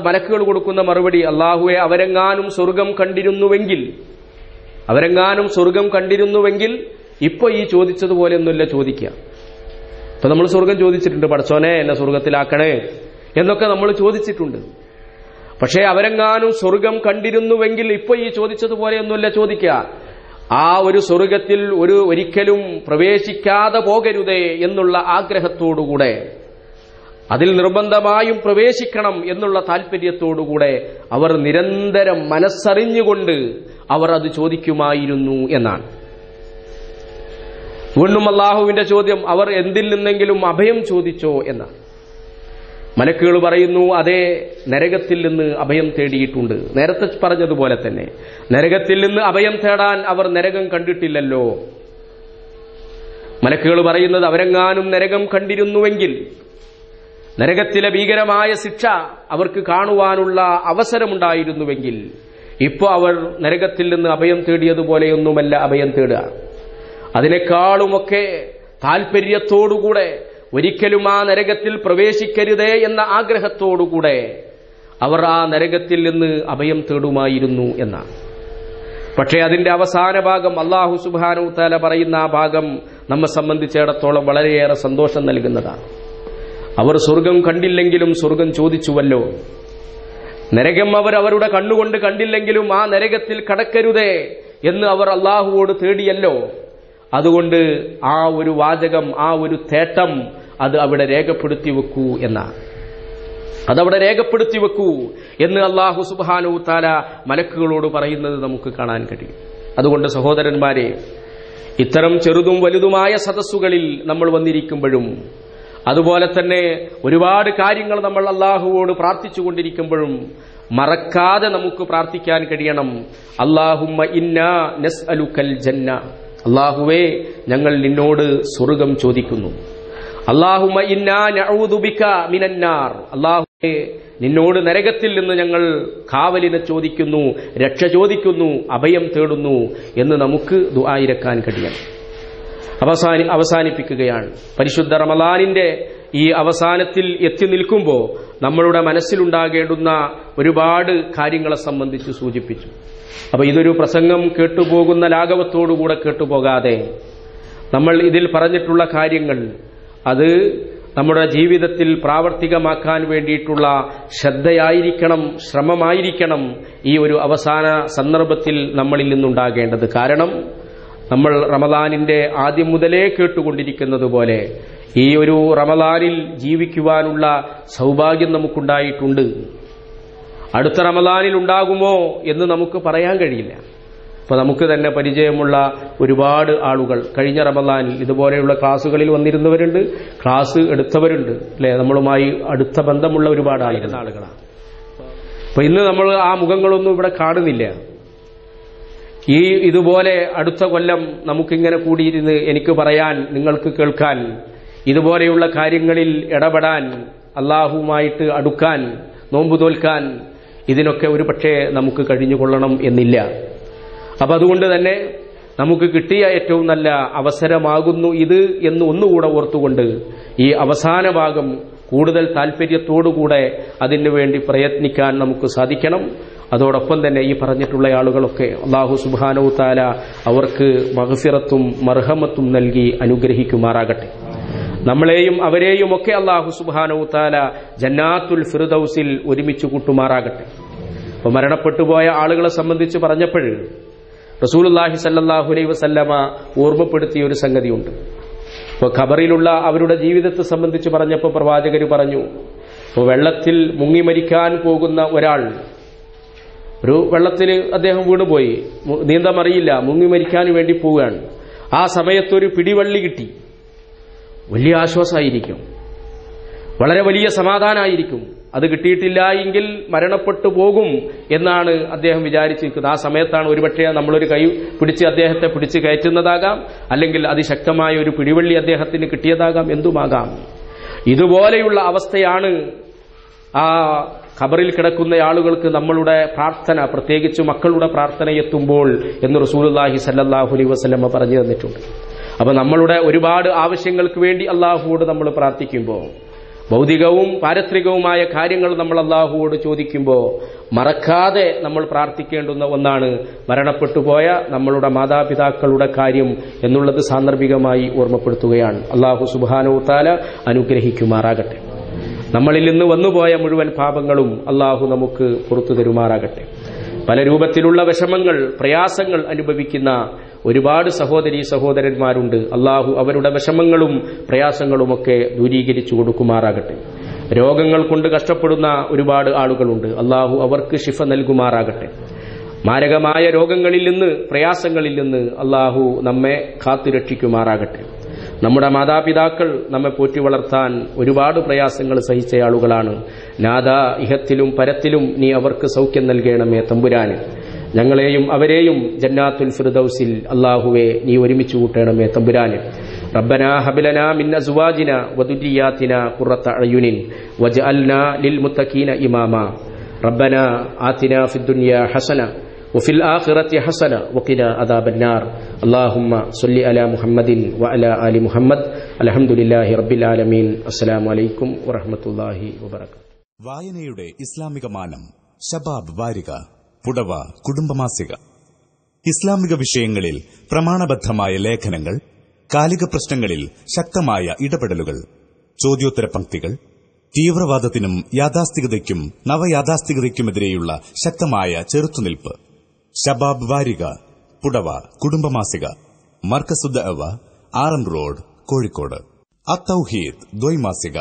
മലക്കുകൾ കൊടുക്കുന്ന മറുപടി, അല്ലാഹുവേ, അവരെങ്ങാനും സ്വർഗം കണ്ടിരുന്നുവെങ്കിൽ ഇപ്പൊ ഈ ചോദിച്ചതുപോലെ ഒന്നുമില്ല ചോദിക്കുക. ഇപ്പൊ നമ്മൾ സ്വർഗം ചോദിച്ചിട്ടുണ്ട്, പടച്ചോനെ എന്നെ സ്വർഗത്തിലാക്കണേ എന്നൊക്കെ നമ്മൾ ചോദിച്ചിട്ടുണ്ട്. പക്ഷേ അവരെങ്ങാനും സ്വർഗം കണ്ടിരുന്നുവെങ്കിൽ ഇപ്പൊ ഈ ചോദിച്ചതുപോലെയൊന്നുമല്ല ചോദിക്കുക. ആ ഒരു സ്വർഗത്തിൽ ഒരിക്കലും പ്രവേശിക്കാതെ പോകരുതേ എന്നുള്ള ആഗ്രഹത്തോടുകൂടെ, അതിൽ നിർബന്ധമായും പ്രവേശിക്കണം എന്നുള്ള താല്പര്യത്തോടുകൂടെ അവർ നിരന്തരം മനസ്സറിഞ്ഞുകൊണ്ട് അവർ അത് ചോദിക്കുമായിരുന്നു എന്നാണ്. വീണ്ടും അല്ലാഹുവിന്റെ ചോദ്യം, അവർ എന്തിൽ നിന്നെങ്കിലും അഭയം ചോദിച്ചോ എന്നാണ്. മലക്കുകൾ പറയുന്നു, അതേ, നരകത്തിൽ നിന്ന് അഭയം തേടിയിട്ടുണ്ട്. നേരത്തെ പറഞ്ഞതുപോലെ തന്നെ നരകത്തിൽ നിന്ന് അഭയം തേടാൻ അവർ നരകം കണ്ടിട്ടില്ലല്ലോ. മലക്കുകൾ പറയുന്നത്, അവരെങ്ങാനും നരകം കണ്ടിരുന്നുവെങ്കിൽ, നരകത്തിലെ ഭീകരമായ ശിക്ഷ അവർക്ക് കാണുവാനുള്ള അവസരമുണ്ടായിരുന്നുവെങ്കിൽ, ഇപ്പോൾ അവർ നരകത്തിൽ നിന്ന് അഭയം തേടിയതുപോലെയൊന്നുമല്ല അഭയം തേടുക. അതിനേക്കാളുമൊക്കെ താല്പര്യത്തോടുകൂടെ, ഒരിക്കലും ആ നരകത്തിൽ പ്രവേശിക്കരുതേ എന്ന ആഗ്രഹത്തോടുകൂടെ അവർ ആ നരകത്തിൽ നിന്ന് അഭയം തേടുമായിരുന്നു എന്നാണ്. പക്ഷേ അതിന്റെ അവസാന ഭാഗം, അല്ലാഹു സുബ്ഹാനഹു വ തആല പറയുന്ന ആ ഭാഗം നമ്മെ സംബന്ധിച്ചിടത്തോളം വളരെയേറെ സന്തോഷം നൽകുന്നതാണ്. അവർ സ്വർഗം കണ്ടില്ലെങ്കിലും സ്വർഗം ചോദിച്ചുവല്ലോ, നരകം അവർ അവരുടെ കണ്ണുകൊണ്ട് കണ്ടില്ലെങ്കിലും ആ നരകത്തിൽ കടക്കരുതേ എന്ന് അവർ അള്ളാഹുവോട് തേടിയല്ലോ. അതുകൊണ്ട് ആ ഒരു വാചകം, ആ ഒരു തേട്ടം അത് അവിടെ രേഖപ്പെടുത്തി വെക്കൂ എന്നാണ്. അതവിടെ രേഖപ്പെടുത്തി വെക്കൂ എന്ന് അല്ലാഹു സുബ്ഹാനഹു തആല മലക്കുകളോട് പറയുന്നത് നമുക്ക് കാണാൻ കഴിയും. അതുകൊണ്ട് സഹോദരന്മാരെ, ഇത്തരം ചെറുതും വലുതുമായ സദസ്സുകളിൽ നമ്മൾ വന്നിരിക്കുമ്പോഴും അതുപോലെ തന്നെ ഒരുപാട് കാര്യങ്ങൾ നമ്മൾ അല്ലാഹുവോട് പ്രാർത്ഥിച്ചുകൊണ്ടിരിക്കുമ്പോഴും മറക്കാതെ നമുക്ക് പ്രാർത്ഥിക്കാൻ കഴിയണം. അല്ലാഹുമ്മ ഇന്നാ നസ്അലുക്കൽ ജന്ന, അല്ലാഹുവേ ഞങ്ങൾ നിന്നോട് സ്വർഗ്ഗം ചോദിക്കുന്നു. അല്ലാഹുമ്മ ഇന്നാ നഊദു ബിക മിനന്നാർ, അല്ലാഹുവേ നിന്നോട് നരകത്തിൽ നിന്ന് ഞങ്ങൾ കാവലിനെ ചോദിക്കുന്നു, രക്ഷ ചോദിക്കുന്നു, അഭയം തേടുന്നു എന്ന് നമുക്ക് ദുആയിരക്കാൻ കഴിയണം. അവസാനിപ്പിക്കുകയാണ്. പരിശുദ്ധ റമളാനിന്റെ ഈ അവസാനത്തിൽ എത്തി നിൽക്കുമ്പോൾ നമ്മളുടെ മനസ്സിലുണ്ടാകേണ്ടുന്ന ഒരുപാട് കാര്യങ്ങളെ സംബന്ധിച്ച് സൂചിപ്പിച്ചു. അപ്പൊ ഇതൊരു പ്രസംഗം കേട്ടുപോകുന്ന ലാഘവത്തോടുകൂടെ കേട്ടുപോകാതെ നമ്മൾ ഇതിൽ പറഞ്ഞിട്ടുള്ള കാര്യങ്ങൾ അത് നമ്മുടെ ജീവിതത്തിൽ പ്രാവർത്തികമാക്കാൻ വേണ്ടിയിട്ടുള്ള ശ്രദ്ധയായിരിക്കണം, ശ്രമമായിരിക്കണം ഈ ഒരു അവസാന സന്ദർഭത്തിൽ നമ്മളിൽ നിന്നുണ്ടാകേണ്ടത്. കാരണം നമ്മൾ റമളാനിന്റെ ആദ്യം മുതലേ കേട്ടുകൊണ്ടിരിക്കുന്നത് പോലെ ഈ ഒരു റമളാനിൽ ജീവിക്കുവാനുള്ള സൗഭാഗ്യം നമുക്കുണ്ടായിട്ടുണ്ട്. അടുത്ത റമളാനിൽ ഉണ്ടാകുമോ എന്ന് നമുക്ക് പറയാൻ കഴിയില്ല. അപ്പൊ നമുക്ക് തന്നെ പരിചയമുള്ള ഒരുപാട് ആളുകൾ കഴിഞ്ഞ റമളാനിൽ ഇതുപോലെയുള്ള ക്ലാസ്സുകളിൽ വന്നിരുന്നവരുണ്ട്, ക്ലാസ് എടുത്തവരുണ്ട്, അല്ലെ? നമ്മളുമായി അടുത്ത ബന്ധമുള്ള ഒരുപാട് ആളുകളാണ്. അപ്പൊ ഇന്ന് നമ്മൾ ആ മുഖങ്ങളൊന്നും ഇവിടെ കാണുന്നില്ല. ഇതുപോലെ അടുത്ത കൊല്ലം നമുക്കിങ്ങനെ കൂടിയിരുന്ന് എനിക്ക് പറയാൻ, നിങ്ങൾക്ക് കേൾക്കാൻ, ഇതുപോലെയുള്ള കാര്യങ്ങളിൽ ഇടപെടാൻ, അല്ലാഹുവുമായിട്ട് അടുക്കാൻ, നോമ്പ് തോൽക്കാൻ, ഇതിനൊക്കെ ഒരു പക്ഷേ നമുക്ക് കഴിഞ്ഞുകൊള്ളണം എന്നില്ല. അപ്പൊ അതുകൊണ്ട് തന്നെ നമുക്ക് കിട്ടിയ ഏറ്റവും നല്ല അവസരമാകുന്നു ഇത് എന്ന് ഒന്നുകൂടെ ഓർത്തുകൊണ്ട് ഈ അവസാന ഭാഗം കൂടുതൽ താല്പര്യത്തോടുകൂടെ അതിനു വേണ്ടി പ്രയത്നിക്കാൻ നമുക്ക് സാധിക്കണം. അതോടൊപ്പം തന്നെ ഈ പറഞ്ഞിട്ടുള്ള ആളുകളൊക്കെ അല്ലാഹു സുബ്ഹാനഹു തആല അവർക്ക് മഗ്ഫിറത്തും മർഹമത്തും നൽകി അനുഗ്രഹിക്കുമാറാകട്ടെ. നമ്മളെയും അവരെയും ഒക്കെ അല്ലാഹു സുബ്ഹാനഹു തആല ജന്നാത്തുൽ ഫിർദൗസിൽ ഒരുമിച്ച് കൂട്ടുമാറാകട്ടെ. അപ്പോൾ മരണപ്പെട്ടുപോയ ആളുകളെ സംബന്ധിച്ച് പറഞ്ഞപ്പോൾ റസൂലുള്ളാഹി സ്വല്ലല്ലാഹു അലൈഹി വസല്ലമ ഓർമ്മപ്പെടുത്തിയ ഒരു സംഗതിയുണ്ട്. അപ്പോൾ ഖബറിലുള്ള അവരുടെ ജീവിതത്തെ സംബന്ധിച്ച് പറഞ്ഞപ്പോൾ പ്രവാചകർ പറഞ്ഞു, അപ്പോൾ വെള്ളത്തിൽ മുങ്ങി മരിക്കാൻ പോകുന്ന ഒരാൾ, ഒരു വെള്ളത്തിൽ അദ്ദേഹം വീണുപോയി, നീന്താൻ അറിയില്ല, മുങ്ങി മരിക്കാൻ വേണ്ടി പോവുകയാണ്. ആ സമയത്തൊരു പിടിവള്ളി കിട്ടി, വലിയ ആശ്വാസമായിരിക്കും, വളരെ വലിയ സമാധാനമായിരിക്കും. അത് കിട്ടിയിട്ടില്ല എങ്കിൽ മരണപ്പെട്ടു പോകും എന്നാണ് അദ്ദേഹം വിചാരിച്ചിരിക്കുന്നത്. ആ സമയത്താണ് ഒരുപക്ഷേ നമ്മളൊരു കൈ പിടിച്ച് അദ്ദേഹത്തെ പിടിച്ച് കയറ്റുന്നതാകാം, അല്ലെങ്കിൽ അതിശക്തമായ ഒരു പിടിവള്ളി അദ്ദേഹത്തിന് കിട്ടിയതാകാം, എന്തുമാകാം. ഇതുപോലെയുള്ള അവസ്ഥയാണ് ആ ഖബറിൽ കിടക്കുന്ന ആളുകൾക്ക് നമ്മളുടെ പ്രാർത്ഥന, പ്രത്യേകിച്ച് മക്കളുടെ പ്രാർത്ഥന എത്തുമ്പോൾ എന്ന് റസൂലുള്ളാഹി സ്വല്ലല്ലാഹു അലൈഹി വസല്ലം പറഞ്ഞു തന്നിട്ടുണ്ട്. അപ്പൊ നമ്മളുടെ ഒരുപാട് ആവശ്യങ്ങൾക്ക് വേണ്ടി അല്ലാഹുവോട് നമ്മൾ പ്രാർത്ഥിക്കുമ്പോൾ, ഭൗതികവും പാരത്രികവുമായ കാര്യങ്ങൾ നമ്മൾ അല്ലാഹുവോട് ചോദിക്കുമ്പോൾ മറക്കാതെ നമ്മൾ പ്രാർത്ഥിക്കേണ്ടുന്ന ഒന്നാണ് മരണപ്പെട്ടുപോയ നമ്മളുടെ മാതാപിതാക്കളുടെ കാര്യം എന്നുള്ളത് സാന്ദർഭികമായി ഓർമ്മപ്പെടുത്തുകയാണ്. അല്ലാഹു സുബ്ഹാനഹു തആല അനുഗ്രഹിക്കുമാറാകട്ടെ. നമ്മളിൽ നിന്ന് വന്നുപോയ മുഴുവൻ പാപങ്ങളും അല്ലാഹു നമുക്ക് പുറത്തു തരുമാറാകട്ടെ. പല രൂപത്തിലുള്ള വിഷമങ്ങൾ, പ്രയാസങ്ങൾ അനുഭവിക്കുന്ന ഒരുപാട് സഹോദരീ സഹോദരന്മാരുണ്ട്. അല്ലാഹു അവരുടെ വിഷമങ്ങളും പ്രയാസങ്ങളുമൊക്കെ ദൂരീകരിച്ചു കൊടുക്കുമാറാകട്ടെ. രോഗങ്ങൾ കൊണ്ട് കഷ്ടപ്പെടുന്ന ഒരുപാട് ആളുകളുണ്ട്. അല്ലാഹു അവർക്ക് ശിഫ നൽകുമാറാകട്ടെ. മാരകമായ രോഗങ്ങളിൽ നിന്ന്, പ്രയാസങ്ങളിൽ നിന്ന് അല്ലാഹു നമ്മെ കാത്തുരക്ഷിക്കുമാറാകട്ടെ. നമ്മുടെ മാതാപിതാക്കൾ നമ്മെ പോറ്റി വളർത്താൻ ഒരുപാട് പ്രയാസങ്ങൾ സഹിച്ച ആളുകളാണ്. നാദാ, ഇഹത്തിലും പരത്തിലും നീ അവർക്ക് സൗഖ്യം നൽകണമേ തമ്പുരാന്. ഞങ്ങളെയും അവരെയും ജന്നാത്തുൽ ഫിർദൗസിൽ അല്ലാഹുവേ നീ ഒരുമിച്ച് കൂട്ടണമേ തമ്പുരാന്. റബ്ബനാ ഹബ് മിൻ അസ്വാജിനാ വദുരിയാതിനാ ഖുറത അയുനിൻ വജ്അൽനാ ലിൽ മുത്തഖീന ഇമാമാ. റബ്ബനാ ആതിനാ ഫിദ് ദുനിയാ ഹസന وفي الآخرة حسنة وقنا عذاب النار. اللهم صل على محمد وعلى آل محمد. الحمد لله رب العالمين. السلام عليكم ورحمة الله وبركاته. വായനയുടെ ഇസ്ലാമിക മാനം ശബാബ് വാരിക, പുടവ കുടുംബമാസിക. ഇസ്ലാമിക വിഷയങ്ങളിൽ പ്രമാണബദ്ധമായ ലേഖനങ്ങൾ, കാലിക പ്രശ്നങ്ങളിൽ ശക്തമായ ഇടപെടലുകൾ, ചോദ്യോത്തര പംക്തികൾ, തീവ്രവാദത്തിനും യാഥാസ്ഥികതയ്ക്കും നവയാഥാസ്ഥികതയ്ക്കുമെതിരെയുള്ള ശക്തമായ ചെറുത്തുനിൽപ്പ്. ശബാബ് വാരിക, പുടവ കുടുംബമാസിക, മർക്കസുദ്ദഅവ, RM റോഡ്, കോഴിക്കോട്. അത്തൗഹീദ് ദ്വൈമാസിക,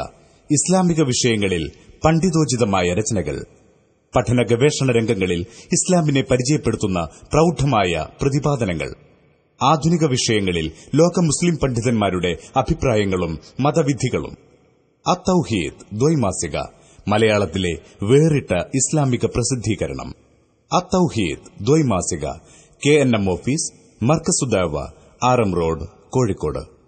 ഇസ്ലാമിക വിഷയങ്ങളിൽ പണ്ഡിതോചിതമായ രചനകൾ, പഠന ഗവേഷണ രംഗങ്ങളിൽ ഇസ്ലാമിനെ പരിചയപ്പെടുത്തുന്ന പ്രൌഢമായ പ്രതിപാദനങ്ങൾ, ആധുനിക വിഷയങ്ങളിൽ ലോക മുസ്ലിം പണ്ഡിതന്മാരുടെ അഭിപ്രായങ്ങളും മതവിധികളും. അത്തൗഹീദ് ദ്വൈമാസിക, മലയാളത്തിലെ വേറിട്ട ഇസ്ലാമിക പ്രസിദ്ധീകരണം. അത്തൗഹീദ് ദ്വൈമാസിക, KNM ഓഫീസ്, മർക്കസുദ്ദഅവ, RM റോഡ്, കോഴിക്കോട്.